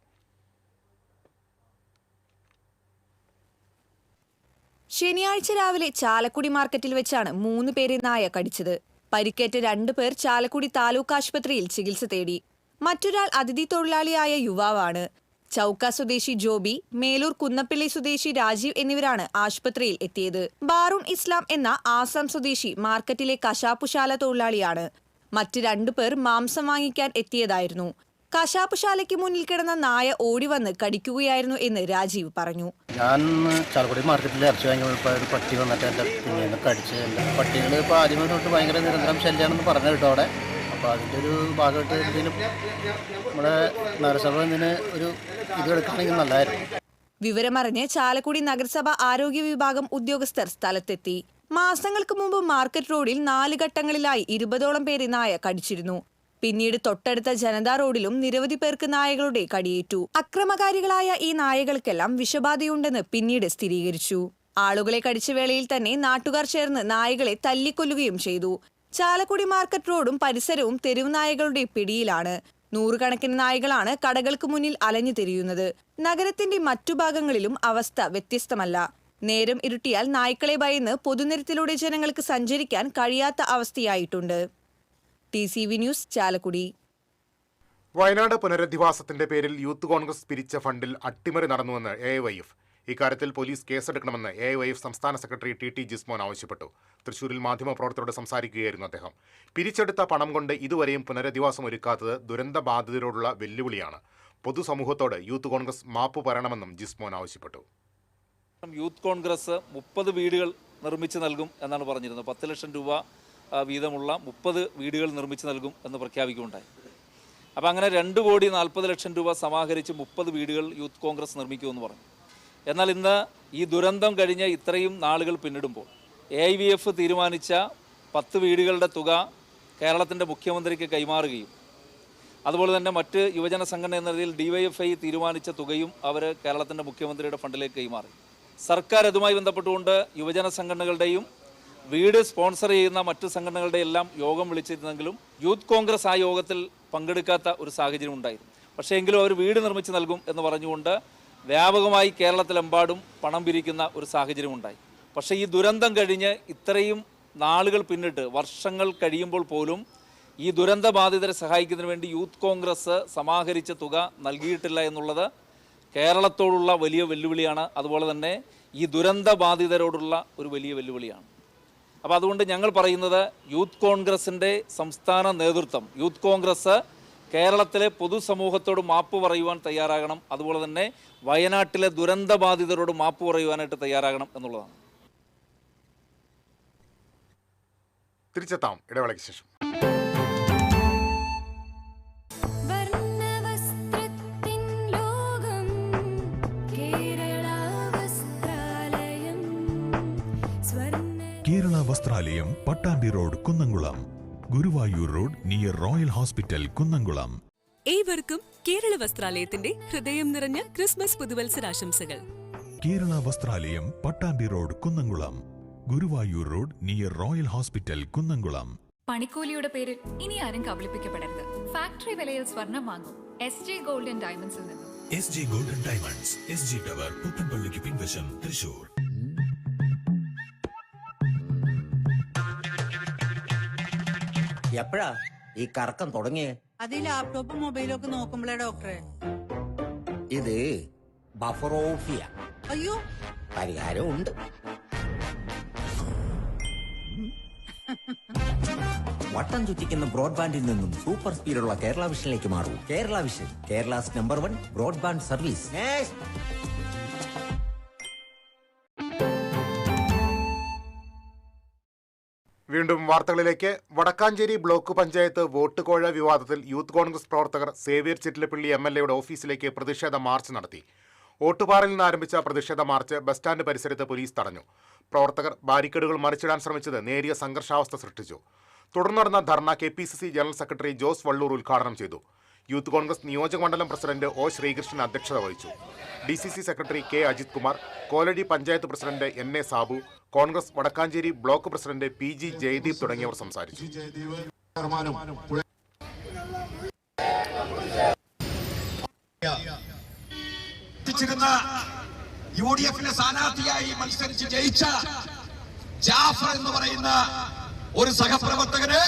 ശനിയാഴ്ച രാവിലെ ചാലക്കുടി മാർക്കറ്റിൽ വെച്ചാണ് 3 പേരെ നായ കടിച്ചത്. പരിക്കേറ്റ 2 പേർ ചാലക്കുടി താലൂക്ക് ആശുപത്രിയിൽ ചികിത്സ തേടി. മറ്റൊരാൾ അതിഥി തൊഴിലാളിയായ യുവാവാണ്. ചൌക്ക സ്വദേശി ജോബി, മേലൂർ കുന്നപ്പള്ളി സ്വദേശി രാജീവ് എന്നിവരാണ് ആശുപത്രിയിൽ എത്തിയത്. ബാറൂൺ ഇസ്ലാം എന്ന ആസാം സ്വദേശി മാർക്കറ്റിലെ കശാപ്പുശാല തൊഴിലാളിയാണ്. മറ്റ് 2 പേർ മാംസം വാങ്ങിക്കാൻ എത്തിയതായിരുന്നു. കശാപ്പുശാലയ്ക്ക് മുന്നിൽ കിടന്ന നായ ഓടിവന്ന് കടിക്കുകയായിരുന്നു എന്ന് രാജീവ് പറഞ്ഞു. ഞാൻ ചാലക്കുടി മാർക്കറ്റിൽ ഇറച്ചി വാങ്ങിയപ്പോൾ ഒരു പട്ടി വന്നിട്ട് എൻ്റെ കുഞ്ഞിനെ കടിച്ച്. പട്ടികൾ ഇപ്പോൾ ആദ്യമേ തൊട്ട് ഭയങ്കര നിരന്തരം ശല്യമാണെന്ന് പറഞ്ഞു കേട്ടോ അവിടെ. അപ്പോൾ അതിൻ്റെ ഒരു ഭാഗമായിട്ട് എന്തെങ്കിലും നമ്മുടെ നഗരസഭ ഇതിന് ഒരു ഇത് എടുക്കുകയാണെങ്കിൽ നല്ലതായിരുന്നു. വിവരമറിഞ്ഞ് ചാലക്കുടി നഗരസഭ ആരോഗ്യ വിഭാഗം ഉദ്യോഗസ്ഥർ സ്ഥലത്തെത്തി. മാസങ്ങൾക്ക് മുമ്പ് മാർക്കറ്റ് റോഡിൽ 4 ഘട്ടങ്ങളിലായി 20ഓളം പേരെ നായ കടിച്ചിരുന്നു. പിന്നീട് തൊട്ടടുത്ത ജനതാ റോഡിലും നിരവധി പേർക്ക് നായകളുടെ കടിയേറ്റു. അക്രമകാരികളായ ഈ നായകൾക്കെല്ലാം വിഷബാധയുണ്ടെന്ന് പിന്നീട് സ്ഥിരീകരിച്ചു. ആളുകളെ കടിച്ച വേളയിൽ തന്നെ നാട്ടുകാർ ചേർന്ന് നായകളെ തല്ലിക്കൊല്ലുകയും ചെയ്തു. ചാലക്കുടി മാർക്കറ്റ് റോഡും പരിസരവും തെരുവ് നായകളുടെ പിടിയിലാണ്. 100 കണക്കിന് നായകളാണ് കടകൾക്ക് മുന്നിൽ അലഞ്ഞു തിരിയുന്നത്. നഗരത്തിന്റെ മറ്റു ഭാഗങ്ങളിലും അവസ്ഥ വ്യത്യസ്തമല്ല. നേരം ഇരുട്ടിയാൽ നായ്ക്കളെ ഭയന്ന് പൊതുനിരത്തിലൂടെ ജനങ്ങൾക്ക് സഞ്ചരിക്കാൻ കഴിയാത്ത അവസ്ഥയായിട്ടുണ്ട്. TCV news, Chalakudy. വയനാട് പുനരധിവാസത്തിന്റെ പേരിൽ യൂത്ത് കോൺഗ്രസ് പിരിച്ച ഫണ്ടിൽ അട്ടിമറി നടന്നുവെന്ന് AYF. ഇക്കാര്യത്തിൽ പോലീസ് കേസെടുക്കണമെന്ന് AYF സംസ്ഥാന സെക്രട്ടറി TT ജിസ്മോൻ ആവശ്യപ്പെട്ടു. തൃശൂരിൽ മാധ്യമപ്രവർത്തകരോട് സംസാരിക്കുകയായിരുന്നു അദ്ദേഹം. പിരിച്ചെടുത്ത പണം കൊണ്ട് ഇതുവരെയും പുനരധിവാസം ഒരുക്കാത്തത് ദുരന്ത ബാധിതരോടുള്ള വെല്ലുവിളിയാണ്. പൊതുസമൂഹത്തോട് യൂത്ത് കോൺഗ്രസ് മാപ്പ് പറയണമെന്നും ജിസ്മോൻ ആവശ്യപ്പെട്ടു. യൂത്ത് കോൺഗ്രസ് 30 വീടുകൾ നിർമ്മിച്ച് നൽകും എന്നാണ് പറഞ്ഞിരുന്നത്. 10 ലക്ഷം രൂപ വീതമുള്ള 30 വീടുകൾ നിർമ്മിച്ച് നൽകും എന്ന് പ്രഖ്യാപിക്കുകയുണ്ടായി. അപ്പോൾ അങ്ങനെ 2,40 ലക്ഷം രൂപ സമാഹരിച്ച് 30 വീടുകൾ യൂത്ത് കോൺഗ്രസ് നിർമ്മിക്കുമെന്ന് പറഞ്ഞു. എന്നാൽ ഇന്ന് ഈ ദുരന്തം കഴിഞ്ഞ് ഇത്രയും നാളുകൾ പിന്നിടുമ്പോൾ AIVF തീരുമാനിച്ച 10 വീടുകളുടെ തുക കേരളത്തിൻ്റെ മുഖ്യമന്ത്രിക്ക് കൈമാറുകയും അതുപോലെ തന്നെ മറ്റ് യുവജന സംഘടന എന്ന രീതിയിൽ DYFI തീരുമാനിച്ച തുകയും അവർ കേരളത്തിൻ്റെ മുഖ്യമന്ത്രിയുടെ ഫണ്ടിലേക്ക് കൈമാറി. സർക്കാർ അതുമായി ബന്ധപ്പെട്ടുകൊണ്ട് യുവജന സംഘടനകളുടെയും വീട് സ്പോൺസർ ചെയ്യുന്ന മറ്റു സംഘടനകളുടെ എല്ലാം യോഗം വിളിച്ചിരുന്നെങ്കിലും യൂത്ത് കോൺഗ്രസ് ആ യോഗത്തിൽ പങ്കെടുക്കാത്ത ഒരു സാഹചര്യം ഉണ്ടായിരുന്നു. പക്ഷേ എങ്കിലും അവർ വീട് നിർമ്മിച്ച് നൽകും എന്ന് പറഞ്ഞുകൊണ്ട് വ്യാപകമായി കേരളത്തിലെമ്പാടും പണം പിരിക്കുന്ന ഒരു സാഹചര്യം ഉണ്ടായി. പക്ഷേ ഈ ദുരന്തം കഴിഞ്ഞ് ഇത്രയും നാളുകൾ പിന്നിട്ട് വർഷങ്ങൾ കഴിയുമ്പോൾ പോലും ഈ ദുരന്ത ബാധിതരെ സഹായിക്കുന്നതിന് വേണ്ടി യൂത്ത് കോൺഗ്രസ് സമാഹരിച്ച തുക നൽകിയിട്ടില്ല എന്നുള്ളത് കേരളത്തോടുള്ള വലിയ വെല്ലുവിളിയാണ്. അതുപോലെ തന്നെ ഈ ദുരന്ത ബാധിതരോടുള്ള ഒരു വലിയ വെല്ലുവിളിയാണ്. അപ്പോൾ അതുകൊണ്ട് ഞങ്ങൾ പറയുന്നത് യൂത്ത് കോൺഗ്രസിൻ്റെ സംസ്ഥാന നേതൃത്വം, യൂത്ത് കോൺഗ്രസ് കേരളത്തിലെ പൊതുസമൂഹത്തോട് മാപ്പ് പറയുവാൻ തയ്യാറാകണം. അതുപോലെ തന്നെ വയനാട്ടിലെ ദുരന്ത ബാധിതരോട് മാപ്പ് പറയുവാനായിട്ട് തയ്യാറാകണം എന്നുള്ളതാണ്. തിരിച്ചെത്താം ഇടവേളയ്ക്ക് ശേഷം. Kerala Vasthralayam, Pattambi road, Kunnamkulam. Guruvayur road near royal hospital, Kunnamkulam. ഏവർക്കും കേരള വസ്ത്രാലയത്തിന്റെ ഹൃദയം നിറഞ്ഞ ക്രിസ്മസ് പുതുവത്സരാശംസകൾ. Kerala Vasthralayam, Pattambi road, Kunnamkulam. Guruvayur road near royal hospital, Kunnamkulam. പണിക്കൂലിയുടെ പേരിൽ ഇനി ആരും കബളിപ്പിക്കപ്പെടരുത്. ഫാക്ടറി വിലയിൽ സ്വർണം വാങ്ങും SJ ഗോൾഡൻ ഡയമണ്ട്സിൽ നിന്നും. SJ golden diamonds, SG tower, പുത്തൻപള്ളിക്ക് പിൻവശം, തൃശൂർ. എപ്പോഴാ ഈ കറക്കം തുടങ്ങിയേ? അത് ലാപ്ടോപ്പും മൊബൈലും ഒക്കെ നോക്കുമ്പോഴേ ഡോക്ടറെ. ഇത് ബഫറോഫിയ. അയ്യോ, പരിഹാരമുണ്ട്. വട്ടം ചുറ്റിക്കുന്ന ബ്രോഡ്ബാൻഡിൽ നിന്നും സൂപ്പർ സ്പീഡുള്ള കേരള വിഷനിലേക്ക് മാറൂ. Kerala vision, Kerala's #1 broadband service. വീണ്ടും വാർത്തകളിലേക്ക്. വടക്കാഞ്ചേരി ബ്ലോക്ക് പഞ്ചായത്ത് വോട്ട് കോഴ വിവാദത്തിൽ യൂത്ത് കോൺഗ്രസ് പ്രവർത്തകർ സേവ്യർ ചിറ്റിലപ്പള്ളി MLAയുടെ ഓഫീസിലേക്ക് പ്രതിഷേധ മാർച്ച് നടത്തി. ഓട്ടുപാറയിൽ നിന്ന് ആരംഭിച്ച പ്രതിഷേധ മാർച്ച് ബസ് സ്റ്റാൻഡ് പരിസരത്ത് പോലീസ് തടഞ്ഞു. പ്രവർത്തകർ ബാരിക്കേഡുകൾ മറിച്ചിടാൻ ശ്രമിച്ചത് നേരിയ സംഘർഷാവസ്ഥ സൃഷ്ടിച്ചു. തുടർന്ന് നടന്ന ധർണ KPCC general secretary Jose Vallur ഉദ്ഘാടനം ചെയ്തു. യൂത്ത് കോൺഗ്രസ് നിയോജക മണ്ഡലം പ്രസിഡന്റ് O ശ്രീകൃഷ്ണൻ അധ്യക്ഷത വഹിച്ചു. DCC secretary K Ajith Kumar, Koladi panchayat president NA Sabu, Congress Vadakkanchery block president PG Jayadeep തുടങ്ങിയവർ സംസാരിച്ചു. UDF സ്ഥാനാർത്ഥിയായി മത്സരിച്ച് ജയിച്ച ജാഫർ എന്ന് പറയുന്ന ഒരു സഹപ്രവർത്തകന്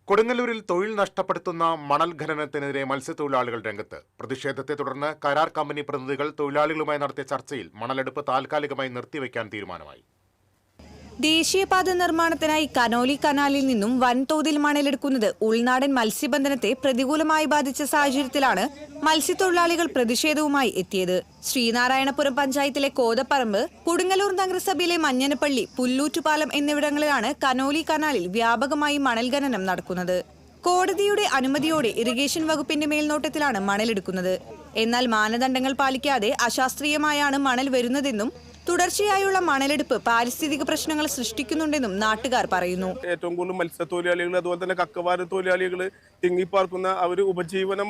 കൊടുങ്ങല്ലൂരിൽ തൊഴിൽ നഷ്ടപ്പെടുത്തുന്ന മണൽ ഖനനത്തിനെതിരെ മത്സ്യത്തൊഴിലാളികൾ രംഗത്ത്. പ്രതിഷേധത്തെ തുടർന്ന് കരാർ കമ്പനി പ്രതിനിധികൾ തൊഴിലാളികളുമായി നടത്തിയ ചർച്ചയിൽ മണലെടുപ്പ് താൽക്കാലികമായി നിർത്തിവെക്കാൻ തീരുമാനമായി. ദേശീയപാത നിർമ്മാണത്തിനായി കനോലി കനാലിൽ നിന്നും വൻതോതിൽ മണലെടുക്കുന്നത് ഉൾനാടൻ മത്സ്യബന്ധനത്തെ പ്രതികൂലമായി ബാധിച്ച സാഹചര്യത്തിലാണ് മത്സ്യത്തൊഴിലാളികൾ പ്രതിഷേധവുമായി എത്തിയത്. ശ്രീനാരായണപുരം പഞ്ചായത്തിലെ കോതപ്പറമ്പ്, കൊടുങ്ങല്ലൂർ നഗരസഭയിലെ മഞ്ഞനപ്പള്ളി, പുല്ലൂറ്റുപാലം എന്നിവിടങ്ങളിലാണ് കനോലി കനാലിൽ വ്യാപകമായി മണൽ ഖനനം നടക്കുന്നത്. കോടതിയുടെ അനുമതിയോടെ ഇറിഗേഷൻ വകുപ്പിന്റെ മേൽനോട്ടത്തിലാണ് മണലെടുക്കുന്നത്. എന്നാൽ മാനദണ്ഡങ്ങൾ പാലിക്കാതെ അശാസ്ത്രീയമായാണ് മണൽ വരുന്നതെന്നും തുടർച്ചയായുള്ള മണലെടുപ്പ് പാരിസ്ഥിതിക പ്രശ്നങ്ങൾ സൃഷ്ടിക്കുന്നുണ്ടെന്നും നാട്ടുകാർ പറയുന്നു. ഏറ്റവും കൂടുതൽ മത്സ്യത്തൊഴിലാളികൾ, അതുപോലെ തന്നെ കക്കവാര തൊഴിലാളികൾ തിങ്ങിപ്പാർക്കുന്ന അവർ ഉപജീവനം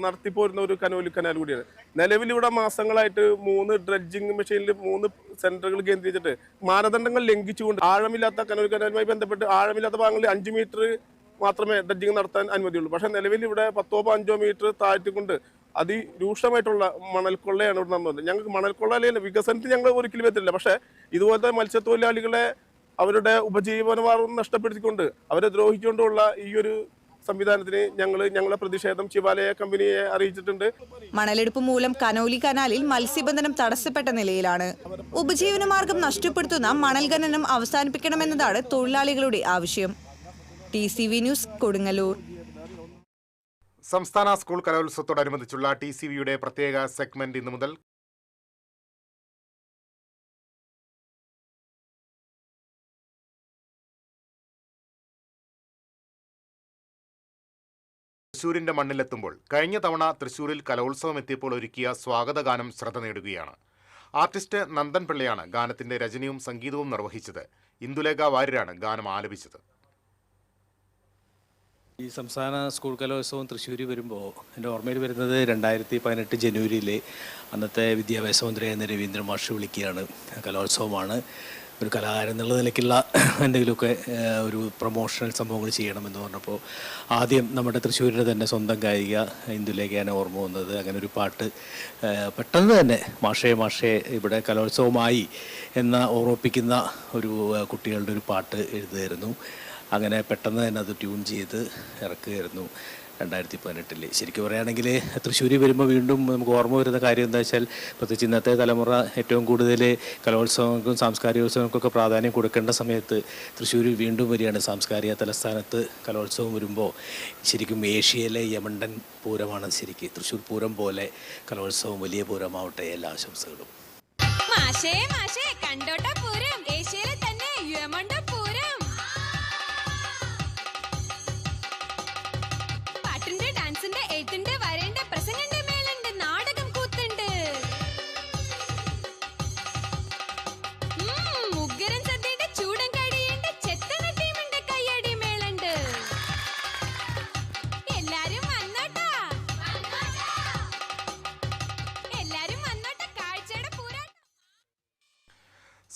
നടത്തിപ്പോരുന്ന ഒരു കനോലി കനാൽ കൂടിയാണ്. നിലവിൽ ഇവിടെ മാസങ്ങളായിട്ട് 3 ഡ്രഡ്ജിംഗ് മെഷീനിൽ 3 സെന്ററുകൾ കേന്ദ്രീകരിച്ചിട്ട് മാനദണ്ഡങ്ങൾ ലംഘിച്ചുകൊണ്ട് ആഴമില്ലാത്ത കനോലി കനാലുമായി ബന്ധപ്പെട്ട് ആഴമില്ലാത്ത ഭാഗങ്ങളിൽ 5 മീറ്റർ മാത്രമേ ഡ്രഡ്ജിംഗ് നടത്താൻ അനുമതിയുള്ളൂ. പക്ഷേ നിലവിൽ ഇവിടെ 10-15 മീറ്റർ താഴ്ത്തിക്കൊണ്ട് അതിരൂക്ഷമായിട്ടുള്ള മണൽക്കൊള്ളയാണ് ഇവിടെ നടന്നത്. ഞങ്ങൾക്ക് മണൽക്കൊള്ള വികസനത്തിൽ ഞങ്ങൾ ഒരിക്കലും എത്തില്ല. പക്ഷേ ഇതുപോലത്തെ മത്സ്യത്തൊഴിലാളികളെ അവരുടെ ഉപജീവനമാർഗം നഷ്ടപ്പെടുത്തിക്കൊണ്ട് അവരെ ദ്രോഹിച്ചുകൊണ്ടുള്ള ഈ ഒരു സംവിധാനത്തിന് ഞങ്ങളെ പ്രതിഷേധം ശിവാലയ കമ്പനിയെ അറിയിച്ചിട്ടുണ്ട്. മണലെടുപ്പ് മൂലം കനോലി കനാലിൽ മത്സ്യബന്ധനം തടസ്സപ്പെട്ട നിലയിലാണ്. ഉപജീവനമാർഗം നഷ്ടപ്പെടുത്തുന്ന മണൽ ഖനനം അവസാനിപ്പിക്കണമെന്നതാണ് തൊഴിലാളികളുടെ ആവശ്യം. TCV news, Kodungallur. സംസ്ഥാന സ്കൂൾ കലോത്സവത്തോടനുബന്ധിച്ചുള്ള TCVയുടെ പ്രത്യേക സെഗ്മെന്റ് ഇന്നു മുതൽ തൃശൂരിന്റെ മണ്ണിലെത്തുമ്പോൾ കഴിഞ്ഞ തവണ തൃശൂരിൽ കലോത്സവം എത്തിയപ്പോൾ ഒരുക്കിയ സ്വാഗതഗാനം ശ്രദ്ധ നേടുകയാണ്. ആർട്ടിസ്റ്റ് നന്ദൻ പിള്ളയാണ് ഗാനത്തിന്റെ രചനയും സംഗീതവും നിർവഹിച്ചത്. ഇന്ദുലേഖ വാര്യരാണ് ഗാനം ആലപിച്ചത്. ഈ സംസ്ഥാന സ്കൂൾ കലോത്സവം തൃശ്ശൂർ വരുമ്പോൾ എൻ്റെ ഓർമ്മയിൽ വരുന്നത് 2018 ജനുവരിയിൽ അന്നത്തെ വിദ്യാഭ്യാസ മന്ത്രിയായിരുന്ന രവീന്ദ്രൻ മാഷ് വിളിക്കുകയാണ്. കലോത്സവമാണ്, ഒരു കലാകാരൻ എന്നുള്ള നിലയ്ക്കുള്ള എന്തെങ്കിലുമൊക്കെ ഒരു പ്രൊമോഷണൽ സംഭവങ്ങൾ ചെയ്യണമെന്ന് പറഞ്ഞപ്പോൾ ആദ്യം നമ്മുടെ തൃശ്ശൂരിൻ്റെ തന്നെ സ്വന്തം ഗായിക ഇന്ദുലേഖയാണ് ഓർമ്മ വന്നത്. അങ്ങനെ ഒരു പാട്ട് പെട്ടെന്ന് തന്നെ മാഷേ ഇവിടെ കലോത്സവമായി എന്ന ഓർമ്മിപ്പിക്കുന്ന ഒരു കുട്ടികളുടെ ഒരു പാട്ട് എഴുതുമായിരുന്നു. അങ്ങനെ പെട്ടെന്ന് തന്നെ അത് ട്യൂൺ ചെയ്ത് ഇറക്കുകയായിരുന്നു 2018. ശരിക്കും പറയുകയാണെങ്കിൽ തൃശ്ശൂർ വരുമ്പോൾ വീണ്ടും നമുക്ക് ഓർമ്മ വരുന്ന കാര്യം എന്താ വെച്ചാൽ, പ്രത്യേകിച്ച് ഇന്നത്തെ തലമുറ ഏറ്റവും കൂടുതൽ കലോത്സവങ്ങൾക്കും സാംസ്കാരികോത്സവങ്ങൾക്കൊക്കെ പ്രാധാന്യം കൊടുക്കേണ്ട സമയത്ത് തൃശ്ശൂർ വീണ്ടും വരികയാണ്. സാംസ്കാരിക തലസ്ഥാനത്ത് കലോത്സവം വരുമ്പോൾ ശരിക്കും ഏഷ്യയിലെ യമണ്ടൻ പൂരമാണ് ശരിക്കും. തൃശ്ശൂർ പൂരം പോലെ കലോത്സവം വലിയ പൂരമാവട്ടെ. എല്ലാ ആശംസകളും.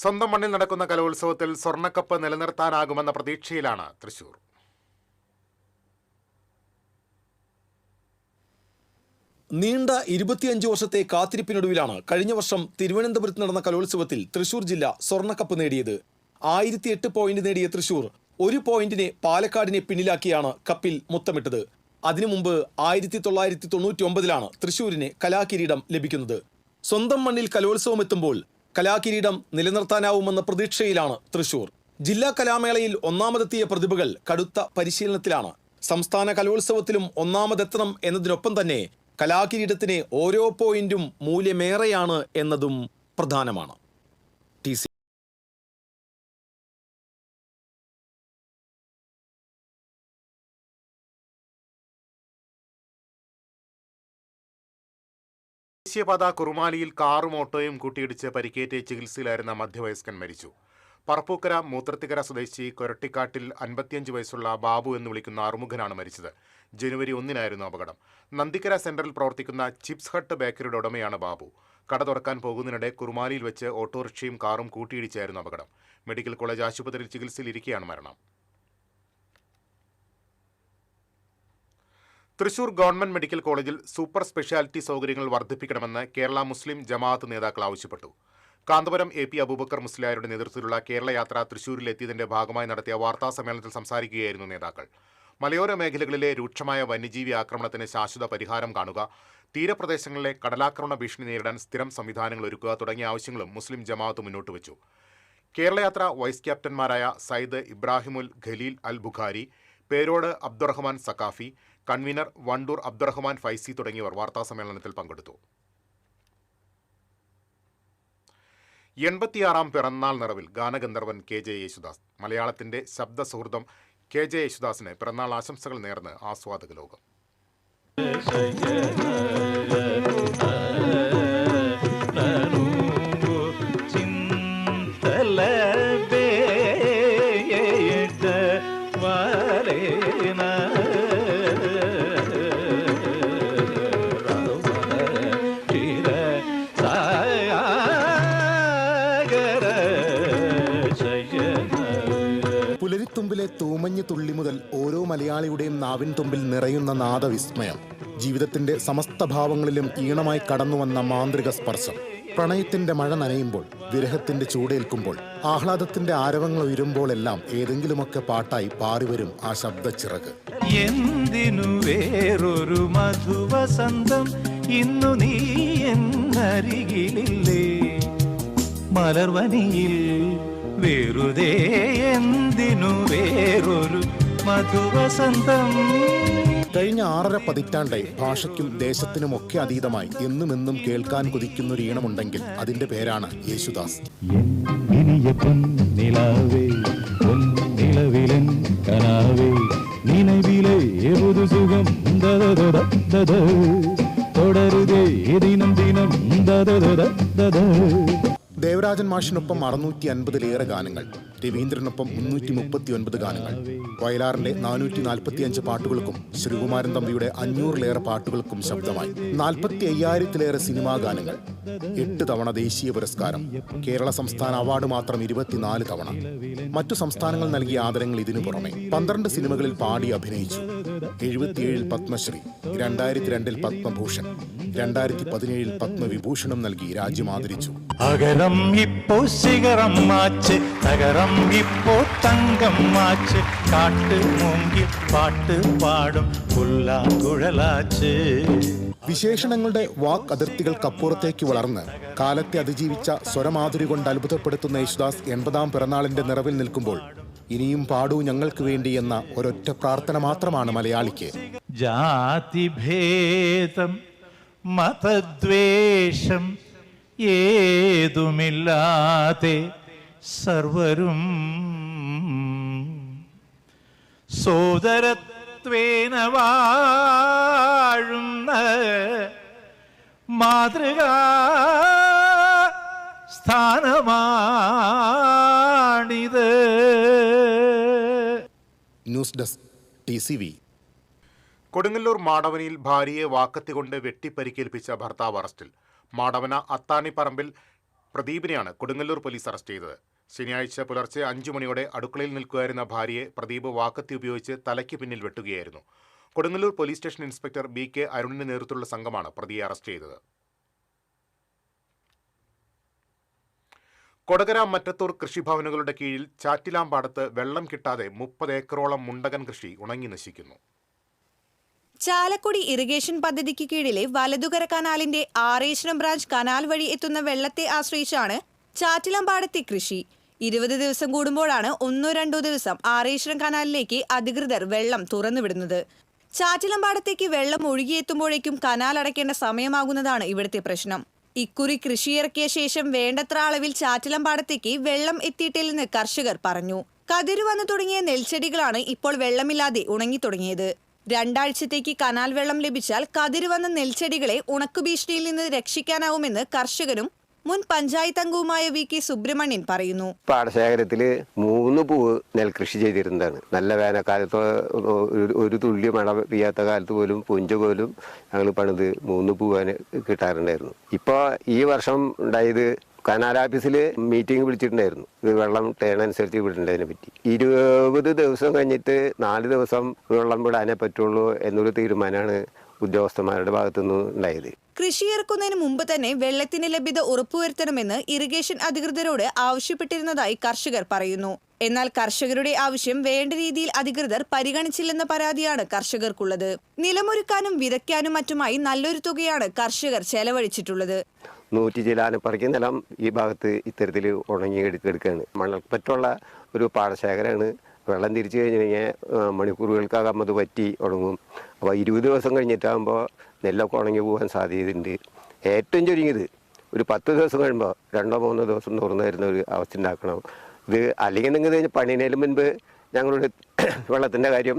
സ്വന്തം മണ്ണിൽ നടക്കുന്ന കലോത്സവത്തിൽ സ്വർണ്ണക്കപ്പ് നിലനിർത്താനാകുമെന്ന പ്രതീക്ഷയിലാണ് തൃശൂർ. നീണ്ട 25 വർഷത്തെ കാത്തിരിപ്പിനൊടുവിലാണ് കഴിഞ്ഞ വർഷം തിരുവനന്തപുരത്ത് നടന്ന കലോത്സവത്തിൽ തൃശൂർ ജില്ല സ്വർണ്ണക്കപ്പ് നേടിയത്. 1008 പോയിന്റ് നേടിയ തൃശൂർ 1 പോയിന്റിന് പാലക്കാടിനെ പിന്നിലാക്കിയാണ് കപ്പിൽ മുത്തമിട്ടത്. അതിനു മുമ്പ് 1999 തൃശൂരിന് കലാകിരീടം ലഭിക്കുന്നത്. സ്വന്തം മണ്ണിൽ കലോത്സവം എത്തുമ്പോൾ കലാകിരീടം നിലനിർത്താനാവുമെന്ന പ്രതീക്ഷയിലാണ് തൃശൂർ. ജില്ലാ കലാമേളയിൽ ഒന്നാമതെത്തിയ പ്രതിഭകൾ കടുത്ത പരിശീലനത്തിലാണ്. സംസ്ഥാന കലോത്സവത്തിലും ഒന്നാമതെത്തണം എന്നതിനൊപ്പം തന്നെ കലാകിരീടത്തിന് ഓരോ പോയിന്റും മൂല്യമേറെയാണ് എന്നതും പ്രധാനമാണ്. TC ദേശീയപാത കുറുമാലിയിൽ കാറും ഓട്ടോയും കൂട്ടിയിടിച്ച് പരിക്കേറ്റ് ചികിത്സയിലായിരുന്ന മധ്യവയസ്കൻ മരിച്ചു. പറപ്പൂക്കര മൂത്രത്തിക്കര സ്വദേശി കൊരട്ടിക്കാട്ടിൽ 55 വയസ്സുള്ള ബാബു എന്ന് വിളിക്കുന്ന അറുമുഖനാണ് മരിച്ചത്. ജനുവരി 1 അപകടം. നന്ദിക്കര സെന്ററിൽ പ്രവർത്തിക്കുന്ന ചിപ്സ് ഹട്ട് ബേക്കറിയുടെ ഉടമയാണ് ബാബു. കട തുറക്കാൻ പോകുന്നതിനിടെ കുറുമാലിയിൽ വെച്ച് ഓട്ടോറിക്ഷയും കാറും കൂട്ടിയിടിച്ചായിരുന്നു അപകടം. മെഡിക്കൽ കോളേജ് ആശുപത്രിയിൽ ചികിത്സയിലിരിക്കെയാണ് മരണം. തൃശൂർ ഗവൺമെന്റ് മെഡിക്കൽ കോളേജിൽ സൂപ്പർ സ്പെഷ്യാലിറ്റി സൗകര്യങ്ങൾ വർദ്ധിപ്പിക്കണമെന്ന് കേരള മുസ്ലിം ജമാഅത്ത് നേതാക്കൾ ആവശ്യപ്പെട്ടു. കാന്തപുരം AP അബൂബക്കർ മുസ്ലിയാരുടെ നേതൃത്വത്തിലുള്ള കേരള യാത്ര തൃശൂരിലെത്തിയതിന്റെ ഭാഗമായി നടത്തിയ വാർത്താ സമ്മേളനത്തിൽ സംസാരിക്കുകയായിരുന്നു നേതാക്കൾ. മലയോര മേഖലകളിലെ രൂക്ഷമായ വന്യജീവി ആക്രമണത്തിന് ശാശ്വത പരിഹാരം കാണുക, തീരപ്രദേശങ്ങളിലെ കടലാക്രമണ ഭീഷണി നേരിടാൻ സ്ഥിരം സംവിധാനങ്ങൾ ഒരുക്കുക തുടങ്ങിയ ആവശ്യങ്ങളും മുസ്ലിം ജമാഅത്ത് മുന്നോട്ട് വച്ചു. കേരള യാത്ര വൈസ് ക്യാപ്റ്റന്മാരായ സയ്യിദ് ഇബ്രാഹിമുൽ ഖലീൽ അൽ ബുഖാരി, പേരോട് അബ്ദുറഹ്മാൻ സക്കാഫി, കൺവീനർ വണ്ടൂർ അബ്ദുറഹ്മാൻ ഫൈസി തുടങ്ങിയവർ വാർത്താസമ്മേളനത്തിൽ പങ്കെടുത്തു. 86ാം പിറന്നാൾ നിറവിൽ ഗാനഗന്ധർവൻ KJ യേശുദാസ്. മലയാളത്തിന്റെ ശബ്ദ സുഹൃതം KJ യേശുദാസിന് പിറന്നാൾ ആശംസകൾ നേർന്ന് ആസ്വാദക ലോകം. പുലരിത്തുമ്പിലെ തൂമഞ്ഞ് തുള്ളി മുതൽ ഓരോ മലയാളിയുടെയും നാവിൻ തുമ്പിൽ നിറയുന്ന നാദവിസ്മയം. ജീവിതത്തിന്റെ സമസ്ത ഭാവങ്ങളിലും ഈണമായി കടന്നുവന്ന മാന്ത്രിക സ്പർശം. പ്രണയത്തിന്റെ മഴ നനയുമ്പോൾ, വിരഹത്തിന്റെ ചൂടേൽക്കുമ്പോൾ, ആഹ്ലാദത്തിന്റെ ആരവങ്ങൾ ഉയരുമ്പോഴെല്ലാം ഏതെങ്കിലുമൊക്കെ പാട്ടായി പാറിവരും ആ ശബ്ദച്ചിറക്. എന്തിനു വേറൊരു മധുവസന്തം ഇന്നു നീ എന്നരികിലില്ലേ, മലർവനിയിൽ വെറുതെ എന്തിനു വേറൊരു മധുവസന്തം. കഴിഞ്ഞ 6.5 പതിറ്റാണ്ടായി ഭാഷയ്ക്കും ദേശത്തിനുമൊക്കെ അതീതമായി എന്നുമെന്നും കേൾക്കാൻ കൊതിക്കുന്നൊരു ഈണമുണ്ടെങ്കിൽ അതിന്റെ പേരാണ് യേശുദാസ്. ദേവരാജൻ മാഷിനൊപ്പം 650-ലേറെ ഗാനങ്ങൾ, രവീന്ദ്രനൊപ്പം 339 ഗാനങ്ങൾ, വയലാറിന്റെ 445 പാട്ടുകൾക്കും ശ്രീകുമാരൻ തമ്പിയുടെ 500-ലേറെ പാട്ടുകൾക്കും ശബ്ദമായി. 45,000-ലേറെ സിനിമാ ഗാനങ്ങൾ, 8 തവണ ദേശീയ പുരസ്കാരം, കേരള സംസ്ഥാന അവാർഡ് മാത്രം 24 തവണ. മറ്റു സംസ്ഥാനങ്ങൾ നൽകിയ ആദരങ്ങൾ ഇതിനു പുറമെ 12 സിനിമകളിൽ പാടി അഭിനയിച്ചു. 77-ൽ പത്മശ്രീ, 2002-ൽ പത്മഭൂഷൺ, 2017-ൽ പത്മവിഭൂഷണം നൽകി രാജ്യം ആദരിച്ചു. അകരം ഇപ്പോ ശിഖരം മാച്ച്, തകരം ഇപ്പോ തങ്കം മാച്ച്, കാട്ട് മൂങ്കി പാട്ട് പാടും പുല്ലാങ്കുഴലാച്ച്. വിശേഷണങ്ങളുടെ വാക്ക് അതിർത്തികൾക്കപ്പുറത്തേക്ക് വളർന്ന് കാലത്തെ അതിജീവിച്ച സ്വരമാധുരി കൊണ്ട് അത്ഭുതപ്പെടുത്തുന്ന യേശുദാസ് 80ാം പിറന്നാളിന്റെ നിറവിൽ നിൽക്കുമ്പോൾ ഇനിയും പാടൂ ഞങ്ങൾക്ക് വേണ്ടി എന്ന ഒരൊറ്റ പ്രാർത്ഥന മാത്രമാണ് മലയാളിക്ക്. ജാതിഭേദം മതദ്വേഷം ഏതുമില്ലാതെ സർവരും സോദരത്വേന വാഴുന്ന മാതൃകാ സ്ഥാനമാണിത്. News desk TCV. കൊടുങ്ങല്ലൂർ മാടവനിയിൽ ഭാര്യയെ വാക്കത്തികൊണ്ട് വെട്ടിപ്പരിക്കേൽപ്പിച്ച ഭർത്താവ് അറസ്റ്റിൽ. മാടവന അത്താണിപ്പറമ്പിൽ പ്രദീപിനെയാണ് കൊടുങ്ങല്ലൂർ പോലീസ് അറസ്റ്റ് ചെയ്തത്. ശനിയാഴ്ച പുലർച്ചെ 5 മണിയോടെ അടുക്കളയിൽ നിൽക്കുകയായിരുന്ന ഭാര്യയെ പ്രദീപ് വാക്കത്തി ഉപയോഗിച്ച് തലയ്ക്ക് പിന്നിൽ വെട്ടുകയായിരുന്നു. Kodungallur police station inspector BK അരുണിന്റെ നേതൃത്വത്തിലുള്ള സംഘമാണ് പ്രതിയെ അറസ്റ്റ് ചെയ്തത്. കൊടകര മറ്റത്തൂർ കൃഷിഭവനുകളുടെ കീഴിൽ ചാറ്റിലാമ്പാടത്ത് വെള്ളം കിട്ടാതെ 30 ഏക്കറോളം മുണ്ടകൻ കൃഷി ഉണങ്ങി നശിക്കുന്നു. ചാലക്കുടി ഇറിഗേഷൻ പദ്ധതിക്ക് കീഴിലെ വലതുകര കനാലിന്റെ ആറേശ്വരം ബ്രാഞ്ച് കനാൽ വഴി എത്തുന്ന വെള്ളത്തെ ആശ്രയിച്ചാണ് ചാറ്റിലാമ്പാടത്തെ കൃഷി. 20 ദിവസം കൂടുമ്പോഴാണ് 1-2 ദിവസം ആറേശ്വരം കനാലിലേക്ക് അധികൃതർ വെള്ളം തുറന്നുവിടുന്നത്. ചാറ്റിലമ്പാടത്തേക്ക് വെള്ളം ഒഴുകിയെത്തുമ്പോഴേക്കും കനാൽ അടയ്ക്കേണ്ട സമയമാകുന്നതാണ് ഇവിടുത്തെ പ്രശ്നം. ഇക്കുറി കൃഷിയിറക്കിയ ശേഷം വേണ്ടത്ര അളവിൽ ചാറ്റിലമ്പാടത്തേക്ക് വെള്ളം എത്തിയിട്ടില്ലെന്ന് കർഷകർ പറഞ്ഞു. കതിര് വന്നു തുടങ്ങിയ നെൽച്ചെടികളാണ് ഇപ്പോൾ വെള്ളമില്ലാതെ ഉണങ്ങി തുടങ്ങിയത്. 2 ആഴ്ചത്തേക്ക് കനാൽ വെള്ളം ലഭിച്ചാൽ കതിര് വന്ന നെൽച്ചെടികളെ ഉണക്കുഭീഷണിയിൽ നിന്ന് രക്ഷിക്കാനാവുമെന്ന് കർഷകനും മുൻ പഞ്ചായത്ത് അംഗവുമായ VK സുബ്രഹ്മണ്യൻ പറയുന്നു. പാടശേഖരത്തിൽ 3 പൂവ് നെൽകൃഷി ചെയ്തിരുന്നതാണ്. നല്ല വേനൽക്കാലത്ത് ഒരു തുള്ളി മഴ പെയ്യാത്ത കാലത്ത് പോലും പുഞ്ച പോലും ഞങ്ങൾ പണിത് 3 പൂവാന് കിട്ടാറുണ്ടായിരുന്നു. ഇപ്പോൾ ഈ വർഷം ഉണ്ടായത് കനാൽ ഓഫീസിൽ മീറ്റിംഗ് വിളിച്ചിട്ടുണ്ടായിരുന്നു. ഇത് വെള്ളം ടേൺ അനുസരിച്ച് വിടേണ്ടതിനെ പറ്റി. 20 ദിവസം കഴിഞ്ഞിട്ട് 4 ദിവസം വെള്ളം വിടാനേ പറ്റുള്ളൂ എന്നൊരു തീരുമാനമാണ് ഉദ്യോഗസ്ഥന്മാരുടെ ഭാഗത്തുനിന്ന് ഉണ്ടായത്. കൃഷി ഇറക്കുന്നതിന് മുമ്പ് തന്നെ വെള്ളത്തിന്റെ ലഭ്യത ഉറപ്പുവരുത്തണമെന്ന് ഇറിഗേഷൻ അധികൃതരോട് ആവശ്യപ്പെട്ടിരുന്നതായി കർഷകർ പറയുന്നു. എന്നാൽ കർഷകരുടെ ആവശ്യം വേണ്ട രീതിയിൽ അധികൃതർ പരിഗണിച്ചില്ലെന്ന പരാതിയാണ് കർഷകർക്കുള്ളത്. നിലമൊരുക്കാനും വിതയ്ക്കാനും മറ്റുമായി നല്ലൊരു തുകയാണ് കർഷകർ ചെലവഴിച്ചിട്ടുള്ളത്. 100 ചിലാനപ്പറയ്ക്ക് നിലം ഈ ഭാഗത്ത് ഇത്തരത്തിൽ ഉണങ്ങി എടുക്കുകയാണ്. മണൽപ്പറ്റുള്ള ഒരു പാടശേഖരമാണ്. വെള്ളം തിരിച്ചു കഴിഞ്ഞ് കഴിഞ്ഞാൽ മണിക്കൂറുകൾക്കകം അത് പറ്റി ഉണങ്ങും. അപ്പോൾ 20 ദിവസം കഴിഞ്ഞിട്ടാകുമ്പോൾ നെല്ലൊക്കെ ഉണങ്ങി പോകാൻ സാധ്യതയുണ്ട്. ഏറ്റവും ചുരുങ്ങിയത് ഒരു 10 ദിവസം കഴിയുമ്പോൾ 2-3 ദിവസം തുറന്നു വരുന്ന ഒരു അവസ്ഥ ഉണ്ടാക്കണം. ഇത് അല്ലെങ്കിൽ നിങ്ങൾ പണിനേലും മുൻപ് ഞങ്ങളുടെ വെള്ളത്തിൻ്റെ കാര്യം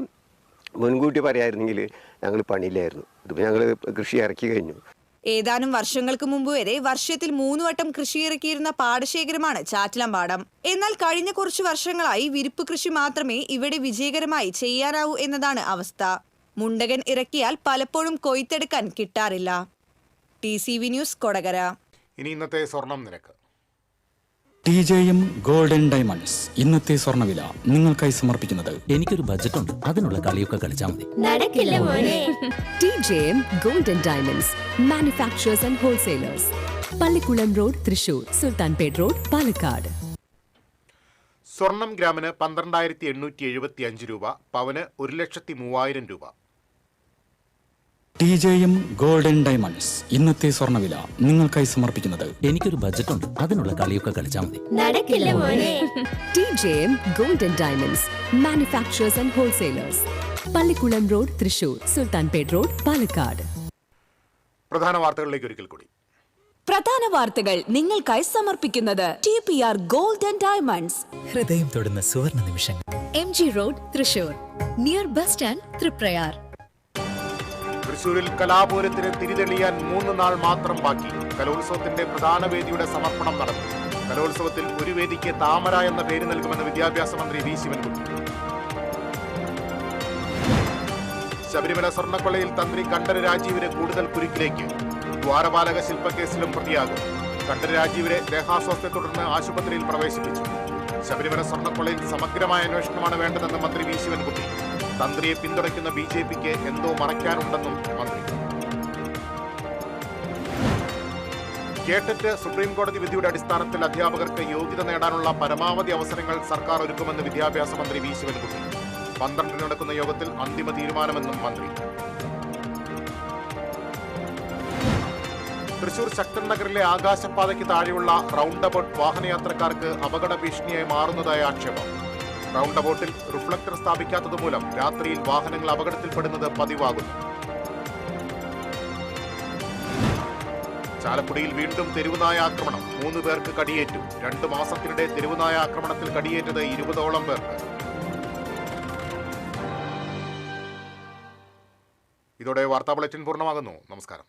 മുൻകൂട്ടി പറയായിരുന്നെങ്കിൽ ഞങ്ങൾ പണിയിലായിരുന്നു. ഇതിപ്പോൾ ഞങ്ങൾ കൃഷി ഇറക്കി കഴിഞ്ഞു. ഏതാനും വർഷങ്ങൾക്ക് മുമ്പ് വരെ വർഷത്തിൽ 3 വട്ടം കൃഷി ഇറക്കിയിരുന്ന പാടശേഖരമാണ് ചാറ്റിലമ്പാടം. എന്നാൽ കഴിഞ്ഞ കുറച്ചു വർഷങ്ങളായി വിരിപ്പ് കൃഷി മാത്രമേ ഇവിടെ വിജയകരമായി ചെയ്യാനാവൂ എന്നതാണ് അവസ്ഥ. മുണ്ടകൻ ഇറക്കിയാൽ പലപ്പോഴും കൊയ്ത്തെടുക്കാൻ കിട്ടാറില്ല. TCV news Kodakara. ഇനി ഇന്നത്തെ സ്വർണം നിരക്ക്. TJM ഗോൾഡൻ ഡയമണ്ട്സ് ഇന്നത്തെ സ്വർണ്ണവില നിങ്ങൾക്കായി സമർപ്പിക്കുന്നത്. എനിക്കൊരു ബജറ്റ് ഉണ്ട്, അതിനുള്ള കളിയൊക്കെ കളിച്ചാൽ മതി. നടക്കില്ല മോനെ. TJM golden diamonds manufacturers and wholesalers, Pallikulam road, Thrissur, Sultanpet road, Palakkad. സ്വർണം ഗ്രാമിന് 12,875 രൂപ, പവന് 1,03,000 രൂപ. TJM ഗോൾഡൻ ഡയമണ്ട്സ് ഇന്നത്തെ സ്വർണ്ണവില നിങ്ങൾക്കായി സമർപ്പിക്കുന്നത്. എനിക്കൊരു ബജറ്റ് ഉണ്ട്, അതിനുള്ള കളിയൊക്കെ കളിച്ചാൽ മതി. നടക്കില്ല മോനെ. TJM golden diamonds manufacturers and wholesalers, Pallikulam road, Thrissur, Sultanpet road, Palakkad. പ്രധാന വാർത്തകളിലേക്ക് ഒരിക്കൽ കൂടി. പ്രധാന വാർത്തകൾ നിങ്ങൾക്കായി സമർപ്പിക്കുന്നത് TPR ഗോൾഡൻ ഡയമണ്ട്സ്. ഹൃദയം തൊടുന്ന സുവർണ നിമിഷങ്ങൾ. MG road, Thrissur, near bus stand, Triprayar. തൃശൂരിൽ കലാപൂരത്തിന് തിരിതെളിയാൻ 3 നാൾ മാത്രം ബാക്കി. കലോത്സവത്തിന്റെ പ്രധാന വേദിയുടെ സമർപ്പണം നടന്നു. കലോത്സവത്തിൽ ഒരു വേദിക്ക് താമര എന്ന പേര് നൽകുമെന്ന് വിദ്യാഭ്യാസ മന്ത്രി V ശിവൻകുട്ടി. ശബരിമല സ്വർണ്ണക്കൊള്ളയിൽ തന്ത്രി കണ്ഠര് രാജീവിന് കൂടുതൽ കുരുക്കിലേക്ക്. ദ്വാരപാലക ശില്പക്കേസിലും പ്രതിയാകും. കണ്ഠര് രാജീവിനെ ദേഹാസ്വാസ്ഥ്യത്തെ തുടർന്ന് ആശുപത്രിയിൽ പ്രവേശിപ്പിച്ചു. ശബരിമല സ്വർണ്ണക്കൊള്ളയിൽ സമഗ്രമായ അന്വേഷണമാണ് വേണ്ടതെന്ന് മന്ത്രി V ശിവൻകുട്ടി. തന്ത്രിയെ പിന്തുണയ്ക്കുന്ന BJPക്ക് എന്തോ മറയ്ക്കാനുണ്ടെന്നും മന്ത്രി. കേട്ടറ്റ് സുപ്രീം കോടതി വിധിയുടെ അടിസ്ഥാനത്തിൽ അധ്യാപകർക്ക് യോഗ്യത നേടാനുള്ള പരമാവധി അവസരങ്ങൾ സർക്കാർ ഒരുക്കുമെന്ന് വിദ്യാഭ്യാസ മന്ത്രി V ശിവൻകുട്ടി. 12 നടക്കുന്ന യോഗത്തിൽ അന്തിമ തീരുമാനമെന്നും മന്ത്രി. തൃശൂർ ശക്തൻ നഗറിലെ ആകാശപാതയ്ക്ക് താഴെയുള്ള റൗണ്ട് അബൌട്ട് വാഹനയാത്രക്കാർക്ക് അപകട ഭീഷണിയായി മാറുന്നതായ ആക്ഷേപം. റൗണ്ട് അബൌട്ടിൽ റിഫ്ലക്ടർ സ്ഥാപിക്കാത്തതുമൂലം രാത്രിയിൽ വാഹനങ്ങൾ അപകടത്തിൽപ്പെടുന്നത് പതിവാകുന്നു. ചാലക്കുടിയിൽ വീണ്ടും തെരുവുനായ ആക്രമണം. 3 പേർക്ക് കടിയേറ്റു. 2 മാസത്തിനിടെ തെരുവുനായ ആക്രമണത്തിൽ കടിയേറ്റത് 20ഓളം പേർക്ക്. ഇതോടെ വാർത്താ ബുള്ളറ്റിൻ പൂർണ്ണമാകുന്നു. നമസ്കാരം.